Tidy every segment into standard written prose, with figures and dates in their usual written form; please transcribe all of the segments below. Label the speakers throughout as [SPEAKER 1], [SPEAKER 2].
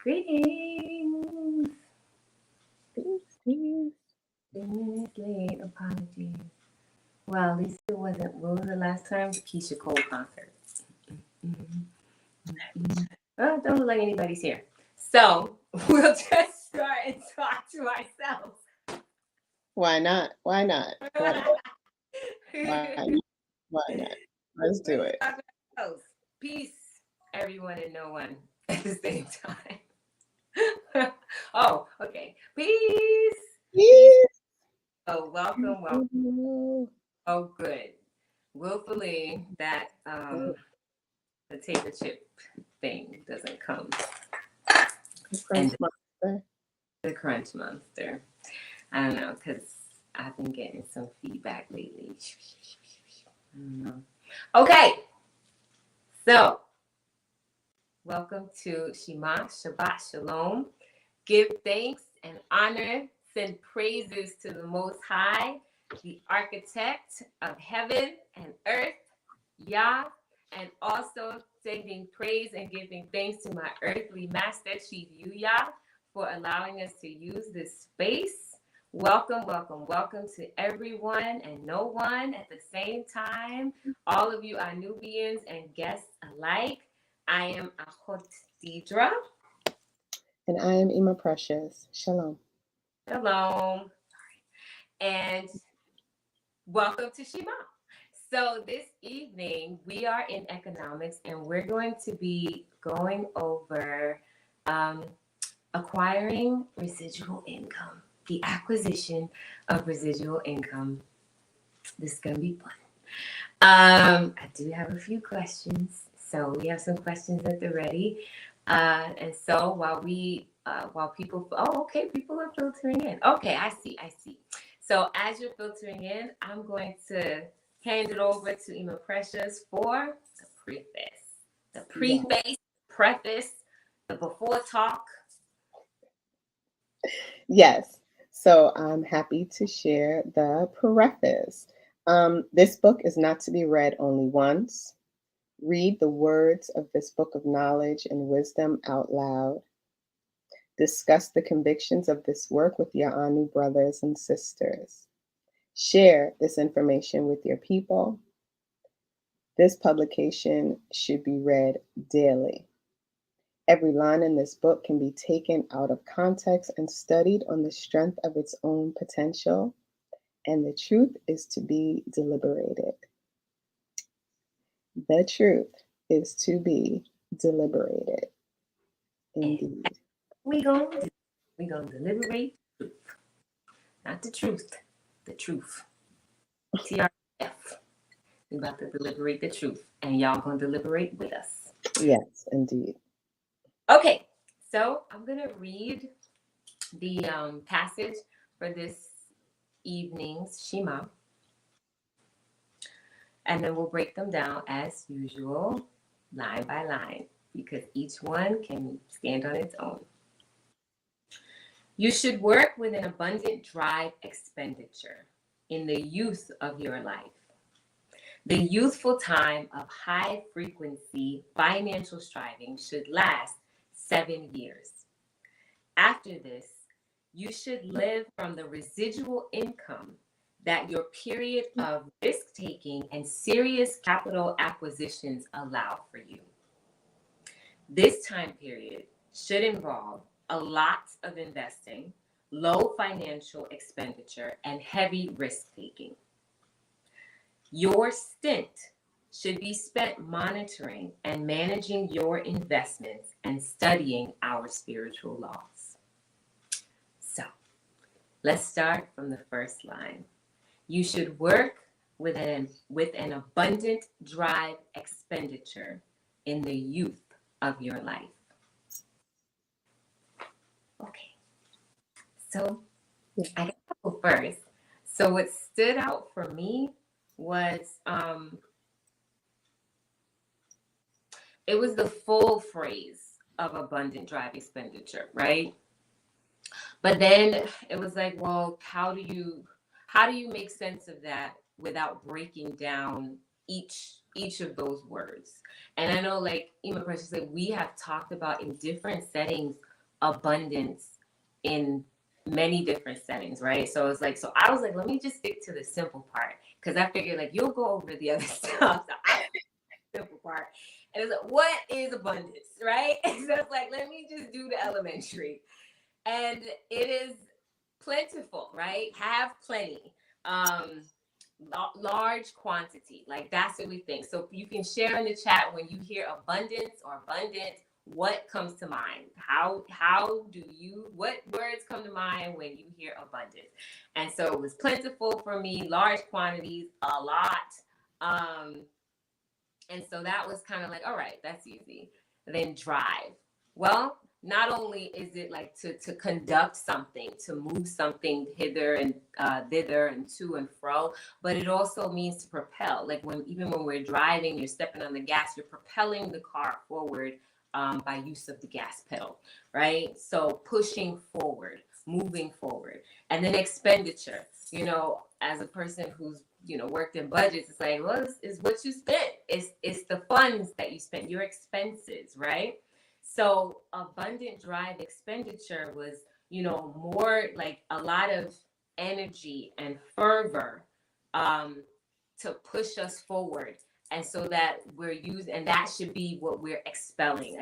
[SPEAKER 1] Greetings.
[SPEAKER 2] Peace.
[SPEAKER 1] 10 minutes late. Apologies. Well, at least it wasn't. When was the last time? Keisha Cole concert. Oh, don't look like anybody's here. So we'll just start and talk to ourselves.
[SPEAKER 2] Why not? Why not? Why not? Let's do it.
[SPEAKER 1] Peace, everyone and no one at the same time. Oh, okay. Peace.
[SPEAKER 2] Peace.
[SPEAKER 1] Oh, welcome. Oh, good. Willfully, that potato chip thing doesn't come. The crunch monster. I don't know, because I've been getting some feedback lately. I don't know. Okay. So, welcome to SHEMA, Shabbat Shalom. Give thanks and honor, send praises to the Most High, the architect of heaven and earth, Yah, and also sending praise and giving thanks to my earthly master, Chief Yuya, for allowing us to use this space. Welcome, welcome, welcome to everyone and no one at the same time. All of you are Nubians and guests alike. I am Achot Deidra.
[SPEAKER 2] And I am Ima Precious. Shalom.
[SPEAKER 1] Shalom. And welcome to SHEMA. So this evening, we are in economics, and we're going to be going over acquiring residual income, the acquisition of residual income. This is going to be fun. I do have a few questions. So we have some questions at the ready. And so while people, people are filtering in. Okay, I see. So as you're filtering in, I'm going to hand it over to Ima Precious for the preface, the before talk.
[SPEAKER 2] Yes. So I'm happy to share the preface. This book is not to be read only once. Read the words of this book of knowledge and wisdom out loud. Discuss the convictions of this work with your Anu brothers and sisters. Share this information with your people. This publication should be read daily. Every line in this book can be taken out of context and studied on the strength of its own potential, and the truth is to be deliberated. The truth is to be deliberated. Indeed.
[SPEAKER 1] We're going to deliberate the truth. Not the truth, the truth. TRF. We're about to deliberate the truth, and y'all going to deliberate with us.
[SPEAKER 2] Yes, indeed.
[SPEAKER 1] Okay, so I'm going to read the passage for this evening's SHEMA, and then we'll break them down as usual, line by line, because each one can stand on its own. You should work with an abundant drive expenditure in the youth of your life. The youthful time of high-frequency financial striving should last 7 years. After this, you should live from the residual income that your period of risk-taking and serious capital acquisitions allow for you. This time period should involve a lot of investing, low financial expenditure, and heavy risk-taking. Your stint should be spent monitoring and managing your investments and studying our spiritual laws. So, let's start from the first line. You should work with an abundant drive expenditure in the youth of your life. Okay. So, I got to go first. So, what stood out for me was it was the full phrase of abundant drive expenditure, right? But then it was like, well, how do you make sense of that without breaking down each of those words? And I know, like Ima Precious said, we have talked about in different settings abundance in many different settings, right? So it's like, so I was like, let me just stick to the simple part, because I figured like you'll go over the other stuff. So I simple part. And it's like, what is abundance, right? And so it's like, let me just do the elementary. And it is plentiful, right? Have plenty. Large quantity. Like that's what we think. So you can share in the chat when you hear abundance or abundant, what comes to mind? How do you, what words come to mind when you hear abundance? And so it was plentiful for me, large quantities, a lot. And so that was kind of like, all right, that's easy. Then drive. Well, not only is it like to conduct something, to move something hither and thither and to and fro, but it also means to propel. Like even when we're driving, you're stepping on the gas, you're propelling the car forward by use of the gas pedal, right? So pushing forward, moving forward. And then expenditure, as a person who's worked in budgets, it's like, well, it's what you spent. It's the funds that you spent, your expenses, right? So abundant drive expenditure was, more like a lot of energy and fervor to push us forward. And so that we're using, and that should be what we're expelling,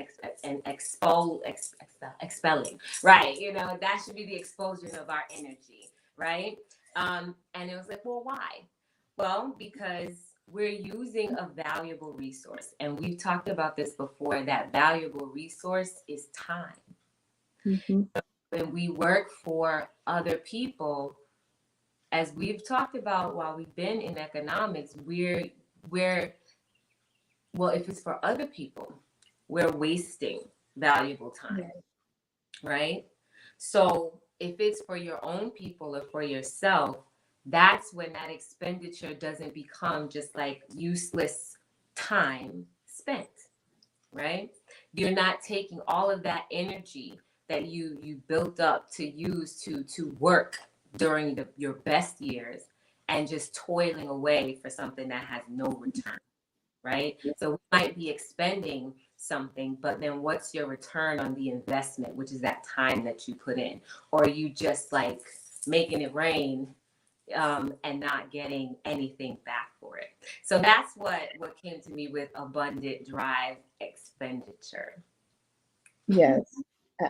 [SPEAKER 1] expelling, right? That should be the expulsion of our energy, right? And it was like, well, why? Well, because we're using a valuable resource. And we've talked about this before. That valuable resource is time.
[SPEAKER 2] Mm-hmm.
[SPEAKER 1] When we work for other people, as we've talked about while we've been in economics, we're well, if it's for other people, we're wasting valuable time, right? So if it's for your own people or for yourself, that's when that expenditure doesn't become just like useless time spent, right? You're not taking all of that energy that you built up to use to work during your best years and just toiling away for something that has no return, right? So we might be expending something, but then what's your return on the investment, which is that time that you put in? Or are you just like making it rain and not getting anything back for it? So that's what came to me with abundant drive expenditure.
[SPEAKER 2] Yes.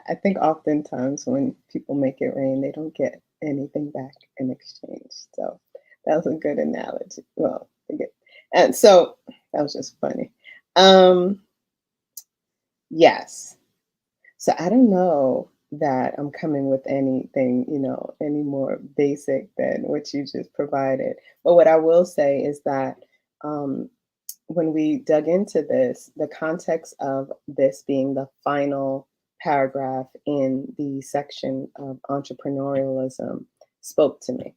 [SPEAKER 2] I think oftentimes when people make it rain, they don't get anything back in exchange. So that was a good analogy. Well, and so that was just funny. Yes. So I don't know that I'm coming with anything, any more basic than what you just provided. But what I will say is that when we dug into this, the context of this being the final paragraph in the section of entrepreneurialism spoke to me.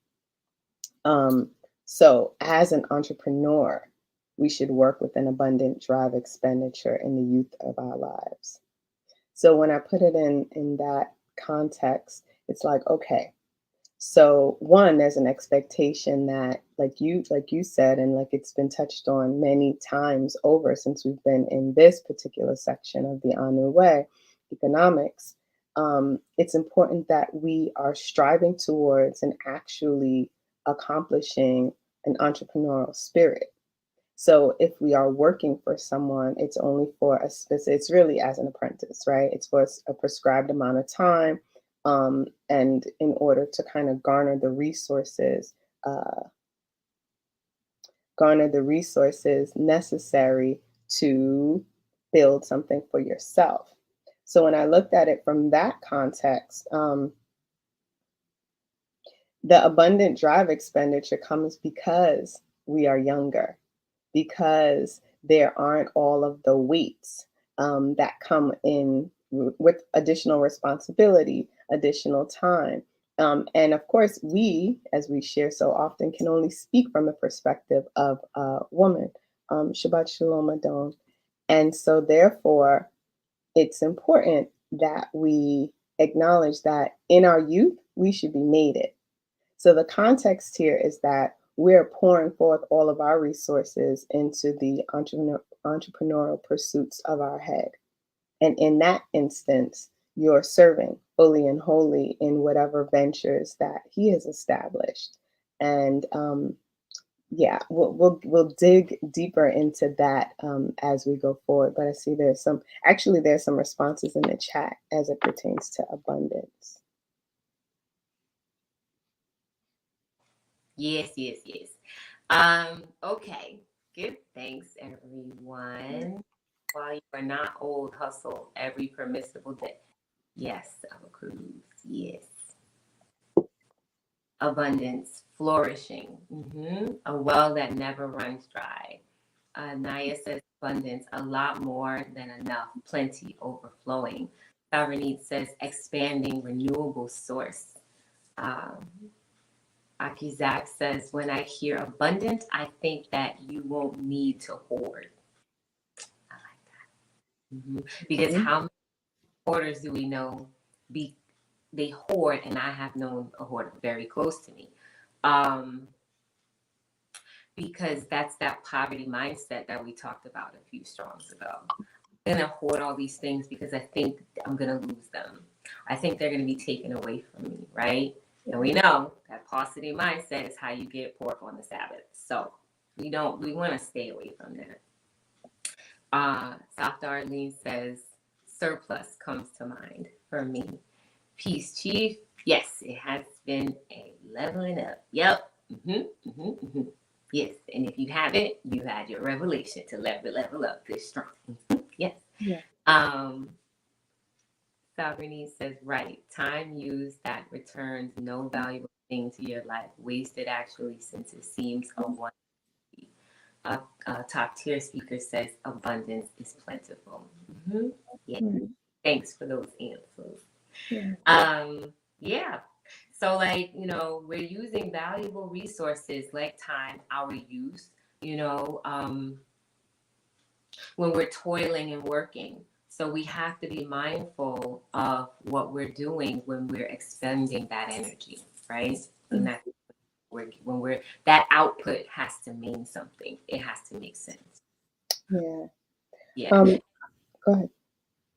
[SPEAKER 2] So as an entrepreneur, we should work with an abundant drive expenditure in the youth of our lives. So when I put it in that context, it's like, okay, so one, there's an expectation that like you said, and like it's been touched on many times over since we've been in this particular section of the Anu Way, economics, it's important that we are striving towards and actually accomplishing an entrepreneurial spirit. So if we are working for someone, it's only for a specific, it's really as an apprentice, right? It's for a prescribed amount of time. And in order to kind of garner the resources necessary to build something for yourself. So when I looked at it from that context, the abundant drive expenditure comes because we are younger, because there aren't all of the weights that come in with additional responsibility, additional time. And of course, we, as we share so often, can only speak from the perspective of a woman. Shabbat Shalom Adon. And so therefore, it's important that we acknowledge that in our youth, we should be mated. So the context here is that we're pouring forth all of our resources into the entrepreneurial pursuits of our head. And in that instance, you're serving fully and wholly in whatever ventures that He has established. And yeah, we'll dig deeper into that as we go forward. But I see there's some responses in the chat as it pertains to abundance.
[SPEAKER 1] Yes, yes, yes. Okay. Give thanks, everyone. While you are not old, hustle every permissible day. Yes, our cruise. Yes. Abundance, flourishing. A well that never runs dry. Naya says abundance, a lot more than enough, plenty, overflowing. Sovereignty says expanding, renewable source. Um, Akizak says, when I hear abundant, I think that you won't need to hoard. I like that. Because how many hoarders do we know they hoard, and I have known a hoarder very close to me. Because that's that poverty mindset that we talked about a few strongs ago. I'm going to hoard all these things because I think I'm going to lose them. I think they're going to be taken away from me, right? And we know that paucity mindset is how you get pork on the Sabbath. So we want to stay away from that. South Darlene says, surplus comes to mind for me. Peace, Chief. Yes, it has been a leveling up. Yep. Yes, and if you haven't, you had your revelation to level up this strong. Yes.
[SPEAKER 2] Yeah.
[SPEAKER 1] Sovereignty says, right. Time used that returns no valuable thing to your life. Wasted actually, since it seems a one. Top tier speaker says, abundance is plentiful. Yeah. Thanks for those answers. Yeah. So, like, we're using valuable resources like time, our youth, when we're toiling and working. So we have to be mindful of what we're doing when we're expending that energy, right? And that that output has to mean something. It has to make sense.
[SPEAKER 2] Yeah.
[SPEAKER 1] Yeah.
[SPEAKER 2] Go ahead.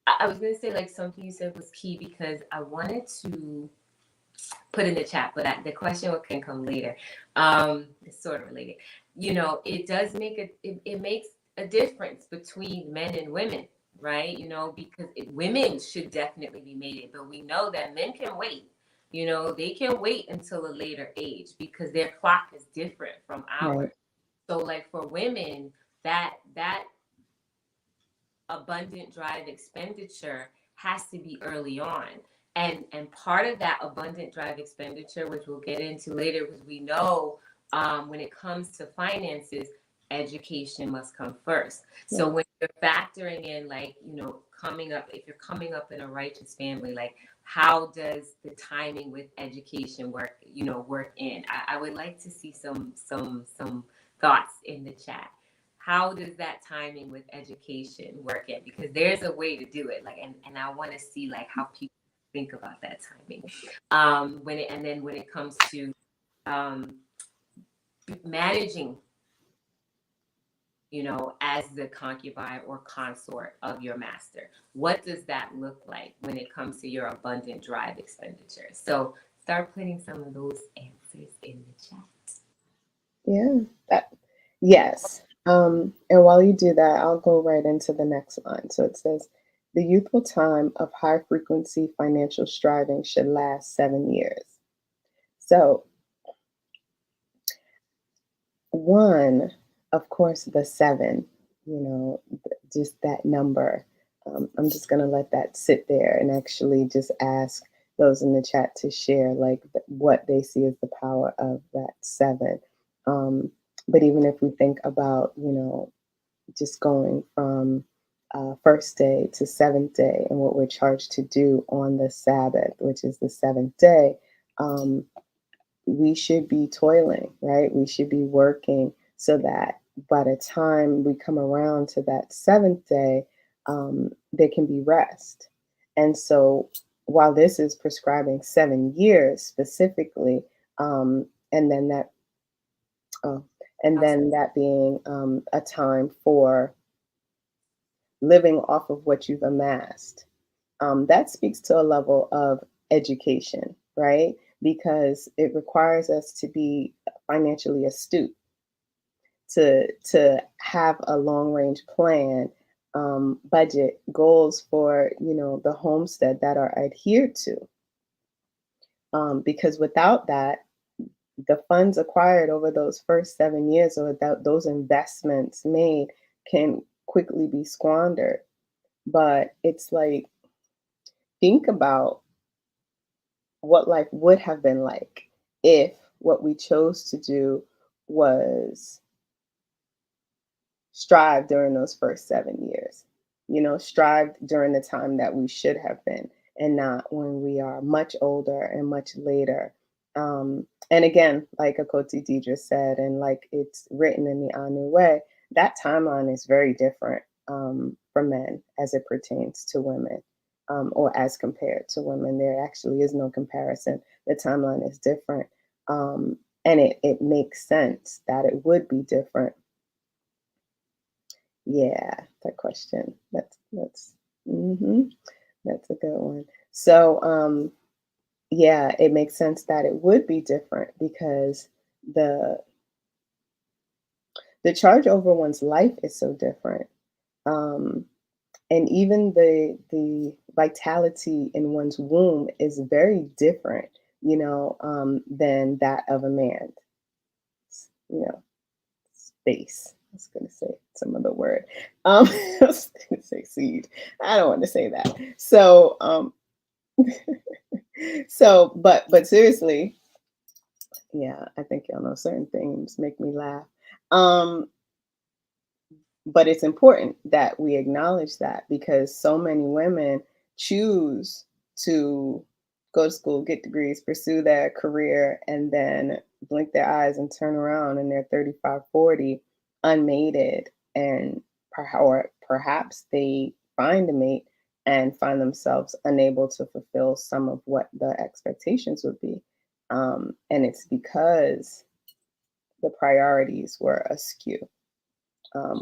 [SPEAKER 1] I was going to say, like, something you said was key because I wanted to put in the chat, but the question can come later. It's sort of related. It does make it makes a difference between men and women, right? Because women should definitely be mated, but we know that men can wait. They can wait until a later age because their clock is different from ours. Right. So, like, for women, that abundant drive expenditure has to be early on. And part of that abundant drive expenditure, which we'll get into later, because we know when it comes to finances, education must come first. So when you're factoring in, like, if you're coming up in a righteous family, like, how does the timing with education work in? I would like to see some thoughts in the chat. How does that timing with education work in? Because there's a way to do it. Like, and I want to see, like, how people think about that timing. When it comes to managing, as the concubine or consort of your master, what does that look like when it comes to your abundant drive expenditure? So start putting some of those answers in the chat.
[SPEAKER 2] Yeah. Yes. And while you do that, I'll go right into the next line. So it says, the youthful time of high frequency financial striving should last 7 years. So, one, of course, the 7, just that number. I'm just going to let that sit there and actually just ask those in the chat to share, like, what they see as the power of that 7. But even if we think about, just going from first day to 7th day and what we're charged to do on the Sabbath, which is the 7th day, we should be toiling, right? We should be working so that by the time we come around to that 7th day, there can be rest. And so while this is prescribing 7 years specifically, and then that being a time for living off of what you've amassed, That speaks to a level of education, right? Because it requires us to be financially astute, to have a long range plan, budget, goals for, the homestead that are adhered to. Because without that, the funds acquired over those first 7 years, or without those investments made, can quickly be squandered. But it's like, think about what life would have been like if what we chose to do was strive during those first 7 years, strive during the time that we should have been, and not when we are much older and much later. And again, like Akoti Deidre said, and like it's written in the Anu way, that timeline is very different, for men as it pertains to women, or as compared to women. There actually is no comparison. The timeline is different. And it makes sense that it would be different. Yeah, that question. Hmm that's a good one. So, yeah, it makes sense that it would be different because the the charge over one's life is so different. Um, and even the vitality in one's womb is very different, than that of a man. You know, space. I was going to say some other word. I was going to say seed. I don't want to say that. So, but seriously, yeah, I think y'all know certain things make me laugh. Um, but it's important that we acknowledge that, because so many women choose to go to school, get degrees, pursue their career, and then blink their eyes and turn around and they're 35, 40, unmated, and perhaps they find a mate and find themselves unable to fulfill some of what the expectations would be. And it's because the priorities were askew,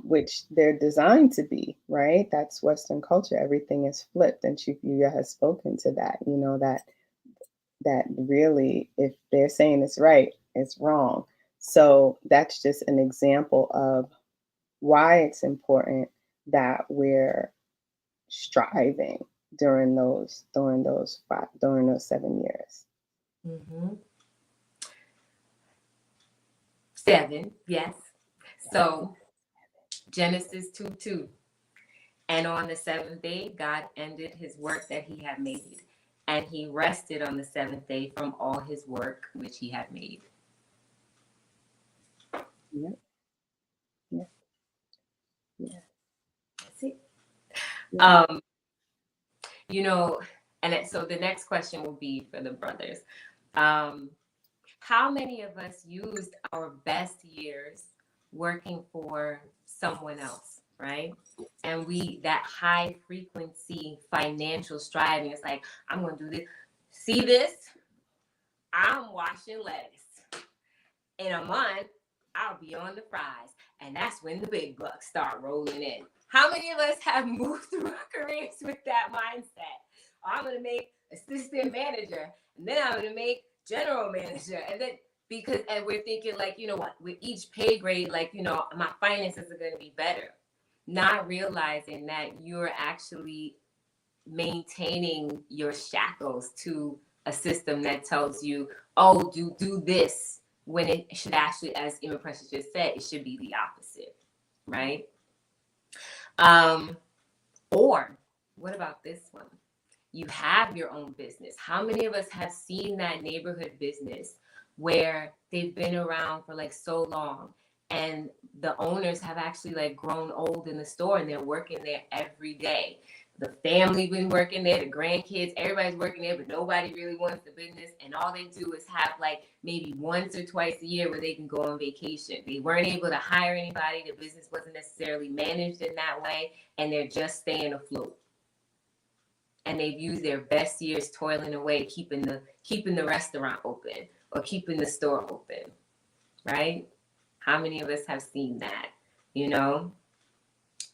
[SPEAKER 2] which they're designed to be, right? That's Western culture. Everything is flipped, and Chukwuya has spoken to that. That really, if they're saying it's right, it's wrong. So that's just an example of why it's important that we're striving during those 7 years.
[SPEAKER 1] Mm-hmm. 7, yes. So Genesis 2:2. And on the seventh day, God ended his work that he had made, and he rested on the seventh day from all his work which he had made.
[SPEAKER 2] Yeah, yeah, yeah,
[SPEAKER 1] That's it.
[SPEAKER 2] yeah.
[SPEAKER 1] Um, you know, so the next question will be for the brothers. Um, how many of us used our best years working for someone else, right? And that high frequency financial striving, it's like, I'm going to do this. See this? I'm washing lettuce. In a month, I'll be on the fries. And that's when the big bucks start rolling in. How many of us have moved through our careers with that mindset? I'm going to make assistant manager, and then I'm going to make general manager. And then, and we're thinking, like, you know what, with each pay grade, like, my finances are going to be better. Not realizing that you're actually maintaining your shackles to a system that tells you, oh, do this, when it should actually, as Emma Precious just said, it should be the opposite, right? Or what about this one? You have your own business. How many of us have seen that neighborhood business where they've been around for like so long, and the owners have actually like grown old in the store, and they're working there every day? The family been working there, the grandkids, everybody's working there, but nobody really wants the business. And all they do is have like maybe once or twice a year where they can go on vacation. They weren't able to hire anybody. The business wasn't necessarily managed in that way, and they're just staying afloat. And they've used their best years toiling away, keeping the restaurant open or keeping the store open, right? How many of us have seen that, you know?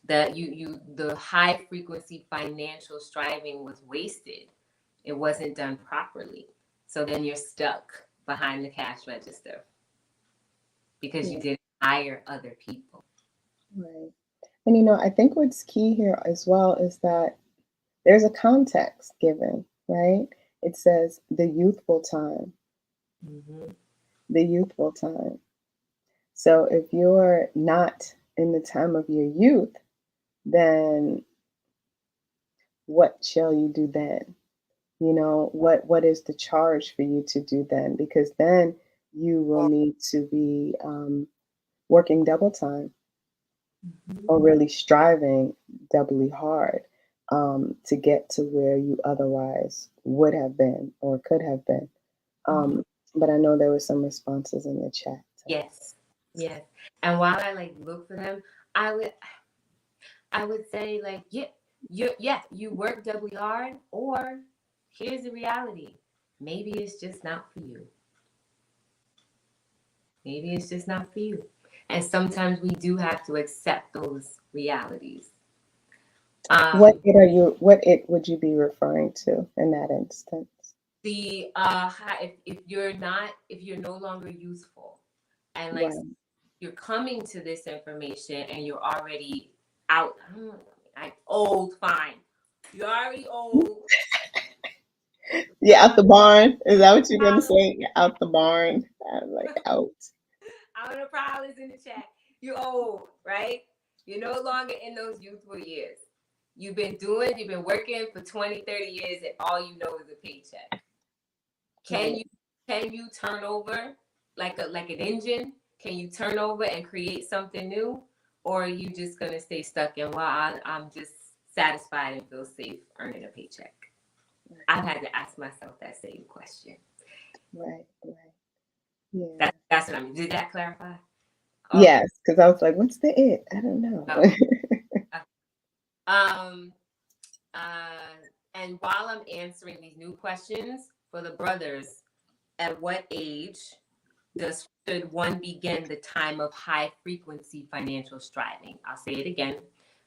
[SPEAKER 1] The high frequency financial striving was wasted. It wasn't done properly. So then you're stuck behind the cash register because you didn't hire other people.
[SPEAKER 2] Right. And I think what's key here as well is that there's a context given, right? It says the youthful time, the youthful time. So if you're not in the time of your youth, then what shall you do then? What is the charge for you to do then? Because then you will need to be working double time or really striving doubly hard to get to where you otherwise would have been or could have been. But I know there were some responses in the chat.
[SPEAKER 1] Yes, yes. And while I look for them, I would say you work doubly hard, or here's the reality. Maybe it's just not for you. Maybe it's just not for you. And sometimes we do have to accept those realities.
[SPEAKER 2] What it would you be referring to in that instance?
[SPEAKER 1] If you're no longer useful, and
[SPEAKER 2] Right.
[SPEAKER 1] you're coming to this information and you're already out, old, fine. You're already old.
[SPEAKER 2] Yeah, out the barn. Is that what you're gonna say? Out the barn. Out.
[SPEAKER 1] I'm gonna probably in the chat. You're old, right? You're no longer in those youthful years. You've been working for 20, 30 years, and all you know is a paycheck. Can you turn over like an engine? Can you turn over and create something new? Or are you just gonna stay stuck in, I'm just satisfied and feel safe earning a paycheck? I've had to ask myself that same question.
[SPEAKER 2] Right. Yeah.
[SPEAKER 1] That's what I mean. Did that clarify?
[SPEAKER 2] Yes, because I was like, what's the it? I don't know.
[SPEAKER 1] And while I'm answering these new questions for the brothers, at what age should one begin the time of high frequency financial striving? I'll say it again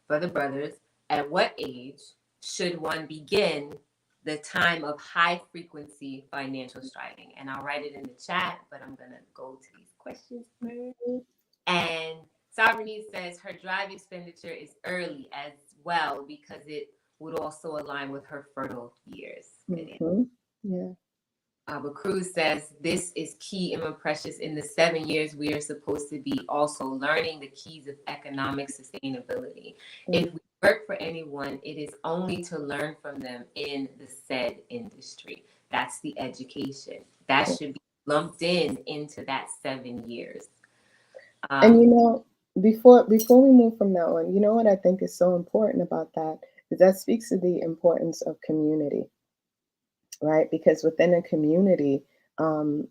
[SPEAKER 1] for the brothers. At what age should one begin the time of high frequency financial striving? And I'll write it in the chat, but I'm going to go to these questions first. And Sovereignty says her drive expenditure is early as well because it would also align with her fertile years.
[SPEAKER 2] Yeah.
[SPEAKER 1] But Cruz says this is key and precious. In the 7 years, we are supposed to be also learning the keys of economic sustainability. If we work for anyone, it is only to learn from them in the said industry. That's the education. That should be lumped into that 7 years.
[SPEAKER 2] And before we move from that one, what I think is so important about that is that speaks to the importance of community, right? Because within a community, a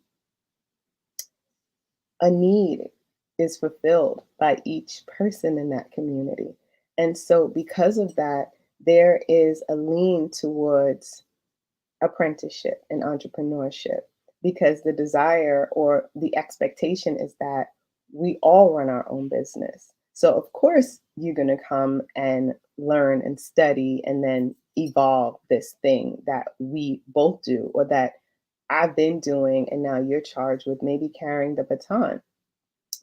[SPEAKER 2] need is fulfilled by each person in that community. And so because of that, there is a lean towards apprenticeship and entrepreneurship because the desire or the expectation is that we all run our own business. So of course you're going to come and learn and study and then evolve this thing that we both do or that I've been doing and now you're charged with maybe carrying the baton.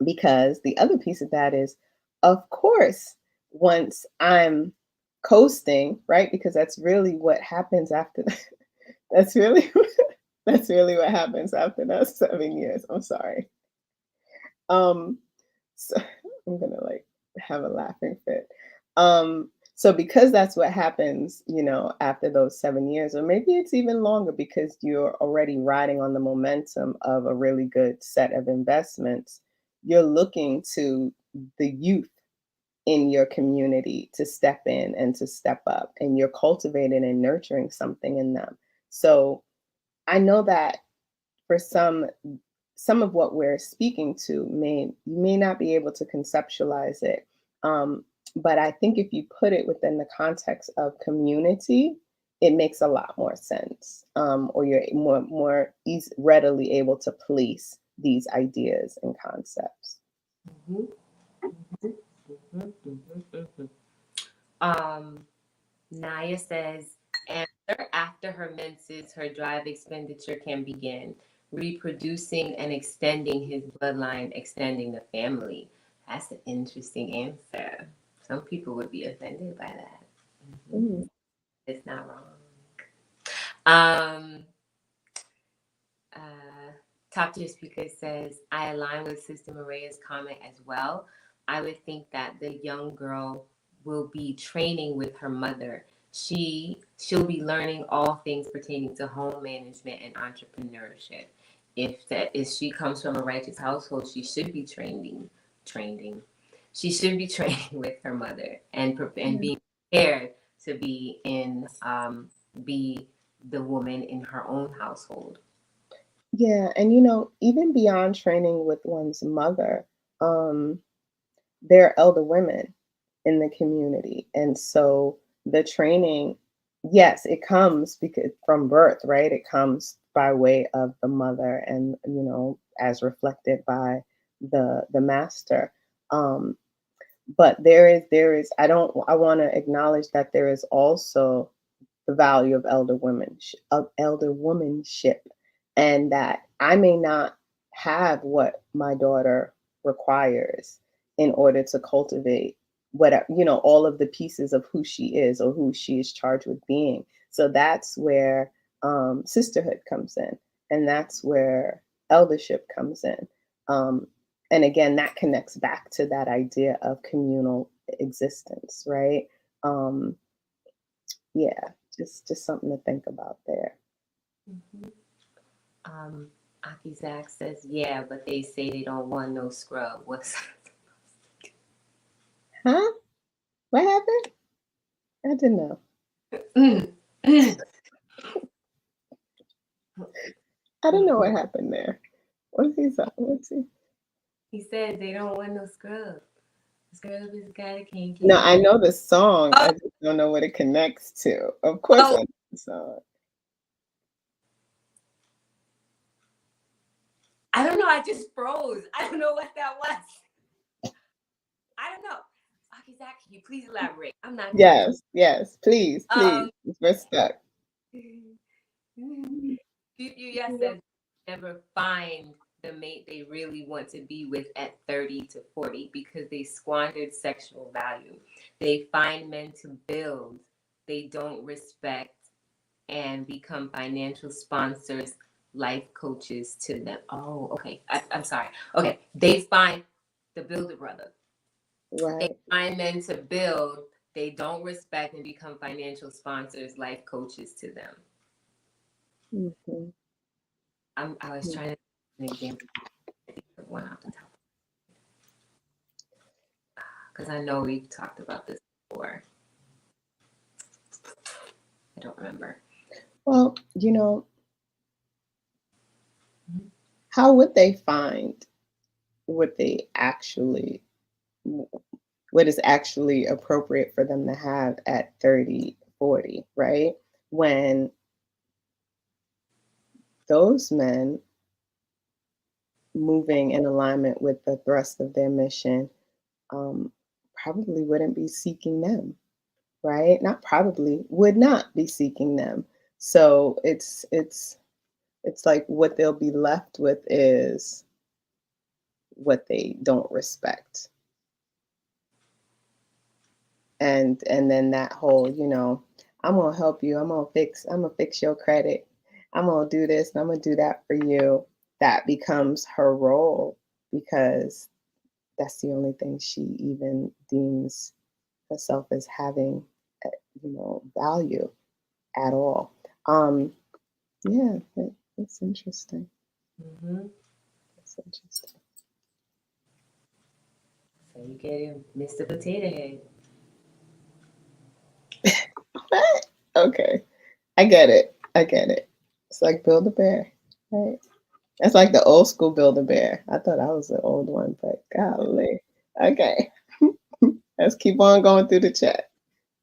[SPEAKER 2] Because the other piece of that is, of course, once I'm coasting, right? Because that's really what happens after that. That's really what happens after those 7 years. I'm sorry. So I'm gonna have a laughing fit. So because that's what happens, after those 7 years, or maybe it's even longer because you're already riding on the momentum of a really good set of investments, you're looking to the youth in your community to step in and to step up, and you're cultivating and nurturing something in them. So I know that for some of what we're speaking to you may not be able to conceptualize it. But I think if you put it within the context of community, it makes a lot more sense, or you're more readily able to place these ideas and concepts.
[SPEAKER 1] Naya says, answer after her menses, her drive expenditure can begin. Reproducing and extending his bloodline, extending the family. That's an interesting answer. Some people would be offended by that.
[SPEAKER 2] Mm.
[SPEAKER 1] It's not wrong. Um, Top tier speaker says, I align with Sister Maria's comment as well. I would think that the young girl will be training with her mother. She'll be learning all things pertaining to home management and entrepreneurship. If she comes from a righteous household, she should be training. She should be training with her mother and being prepared to be the woman in her own household.
[SPEAKER 2] Yeah, and even beyond training with one's mother, um, there are elder women in the community. And so the training, yes, it comes because from birth, right? It comes by way of the mother and as reflected by the master. Um, but there is I want to acknowledge that there is also the value of elder womanship, and that I may not have what my daughter requires in order to cultivate what all of the pieces of who she is or who she is charged with being. So that's where sisterhood comes in, and that's where eldership comes in. um, and again, that connects back to that idea of communal existence, right? um, yeah, just something to think about there.
[SPEAKER 1] Mm-hmm. Aki Zach says, yeah, but they say they don't want no scrub. What's
[SPEAKER 2] Huh? What happened? I didn't know. I don't know what happened there. What's he saying? What's he?
[SPEAKER 1] He said they don't want no scrub. Scrub is the guy that can't
[SPEAKER 2] No,
[SPEAKER 1] keep.
[SPEAKER 2] I know the song.
[SPEAKER 1] Oh,
[SPEAKER 2] I just don't know what it connects to. Of course, I
[SPEAKER 1] oh,
[SPEAKER 2] know the song.
[SPEAKER 1] I don't know. I just froze. I don't know what that was. I don't know. Aki Zach, can you please elaborate? I'm not gonna.
[SPEAKER 2] Yes, please, please.
[SPEAKER 1] Um.
[SPEAKER 2] We're stuck.
[SPEAKER 1] Yes says never find the mate they really want to be with at 30 to 40 because they squandered sexual value. They find men to build, they don't respect, and become financial sponsors, life coaches to them. Oh, okay. I'm sorry. Okay. They find the builder brother. They
[SPEAKER 2] Right.
[SPEAKER 1] find men to build, they don't respect, and become financial sponsors, life coaches to them.
[SPEAKER 2] Mm-hmm.
[SPEAKER 1] I was trying to an example of one off the top because I know we've talked about this before. I don't remember.
[SPEAKER 2] Well, how would they find what they actually what is actually appropriate for them to have at 30, 40, right? When those men moving in alignment with the thrust of their mission um, probably wouldn't be seeking them, right? Not probably, would not be seeking them. So it's like what they'll be left with is what they don't respect. And then that whole, I'm gonna help you, I'm gonna fix your credit, I'm gonna do this and I'm gonna do that for you. That becomes her role because that's the only thing she even deems herself as having, value at all. Um, yeah, it's interesting.
[SPEAKER 1] Mm-hmm.
[SPEAKER 2] It's interesting.
[SPEAKER 1] So you get him, Mr. Potato Head.
[SPEAKER 2] What? Okay, I get it. I get it. It's like Build a Bear, right? That's like the old school Build a Bear. I thought I was the old one, but golly. Okay, let's keep on going through the chat.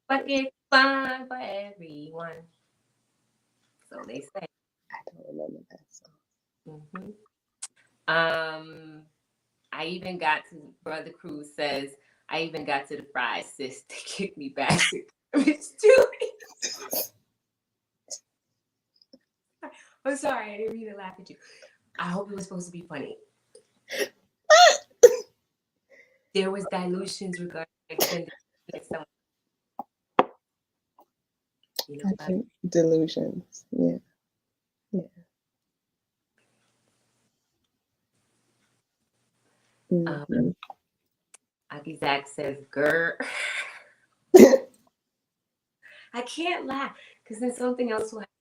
[SPEAKER 1] But it's fun for everyone. So they say.
[SPEAKER 2] I don't remember that song.
[SPEAKER 1] Mm-hmm. I even got to Brother Cruz says, I even got to the fries, sis. They kicked me back to Miss Julie. I'm sorry, I didn't mean to laugh at you. I hope it was supposed to be funny. There was dilutions regarding extended someone. You know,
[SPEAKER 2] I think delusions. Yeah. Yeah. Mm-hmm.
[SPEAKER 1] Aki Zach says, "Girl, I can't laugh because then something else will happen.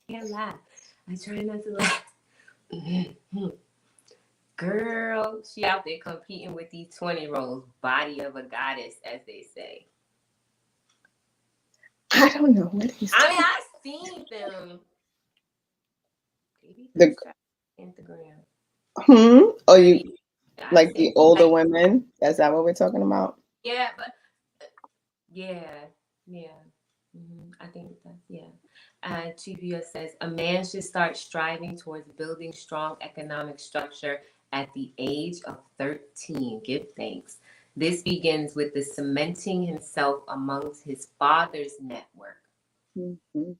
[SPEAKER 1] I can't laugh. I try not to laugh. Girl, she out there competing with these 20-year-olds, body of a goddess, as they say.
[SPEAKER 2] I don't know what he's
[SPEAKER 1] I
[SPEAKER 2] talking
[SPEAKER 1] mean, I've seen them.
[SPEAKER 2] The
[SPEAKER 1] Instagram.
[SPEAKER 2] Oh, you
[SPEAKER 1] I've
[SPEAKER 2] like
[SPEAKER 1] seen
[SPEAKER 2] the older
[SPEAKER 1] like,
[SPEAKER 2] women? Is that what we're talking about?
[SPEAKER 1] yeah, but yeah. I think that's Chivia says a man should start striving towards building strong economic structure at the age of 13. Give thanks. This begins with the cementing himself amongst his father's network.
[SPEAKER 2] Mm-hmm.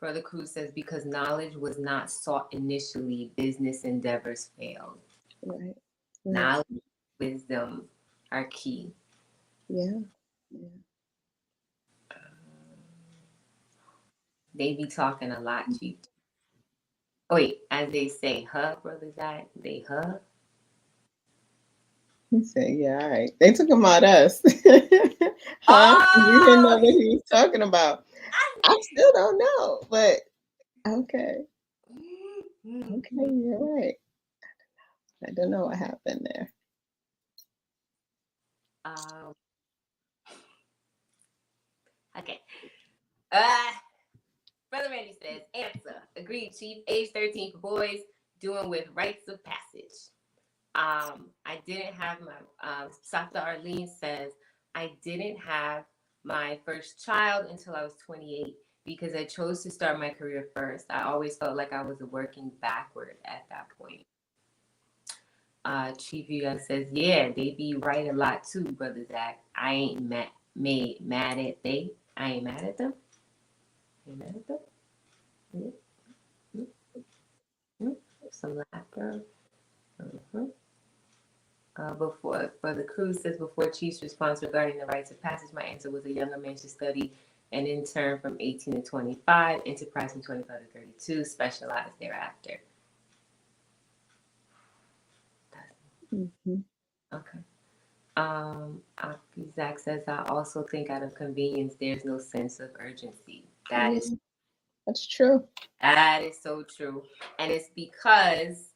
[SPEAKER 1] Brother Cruz says because knowledge was not sought initially, business endeavors failed.
[SPEAKER 2] Right.
[SPEAKER 1] Knowledge, wisdom are key.
[SPEAKER 2] Yeah.
[SPEAKER 1] They be talking a lot, Chief. Oh, wait, as they say, huh, Brother Zach? They huh?
[SPEAKER 2] He said, yeah, all right. They took him out us. Huh? You didn't know
[SPEAKER 1] Oh!
[SPEAKER 2] what he was talking about. I still don't know, but okay. Okay, you're right. I don't know what happened there.
[SPEAKER 1] Okay. Brother Randy says, answer. Agreed, Chief. Age 13 for boys, doing with rites of passage. I didn't have my, Sata Arlene says, I didn't have my first child until I was 28 because I chose to start my career first. I always felt like I was working backward at that point. Chief Yuga says, yeah, they be right a lot too, Brother Zach. I ain't mad at they. I ain't mad at them. Ain't mad at them. Some laughter. Before Brother Cruz says, before Chief's response regarding the rites of passage, my answer was a younger man should study an intern from 18 to 25, enterprise from 25 to 32, specialize thereafter.
[SPEAKER 2] Mm-hmm.
[SPEAKER 1] Okay. Zach says, I also think out of convenience, there's no sense of urgency.
[SPEAKER 2] That's true.
[SPEAKER 1] That is so true. And it's because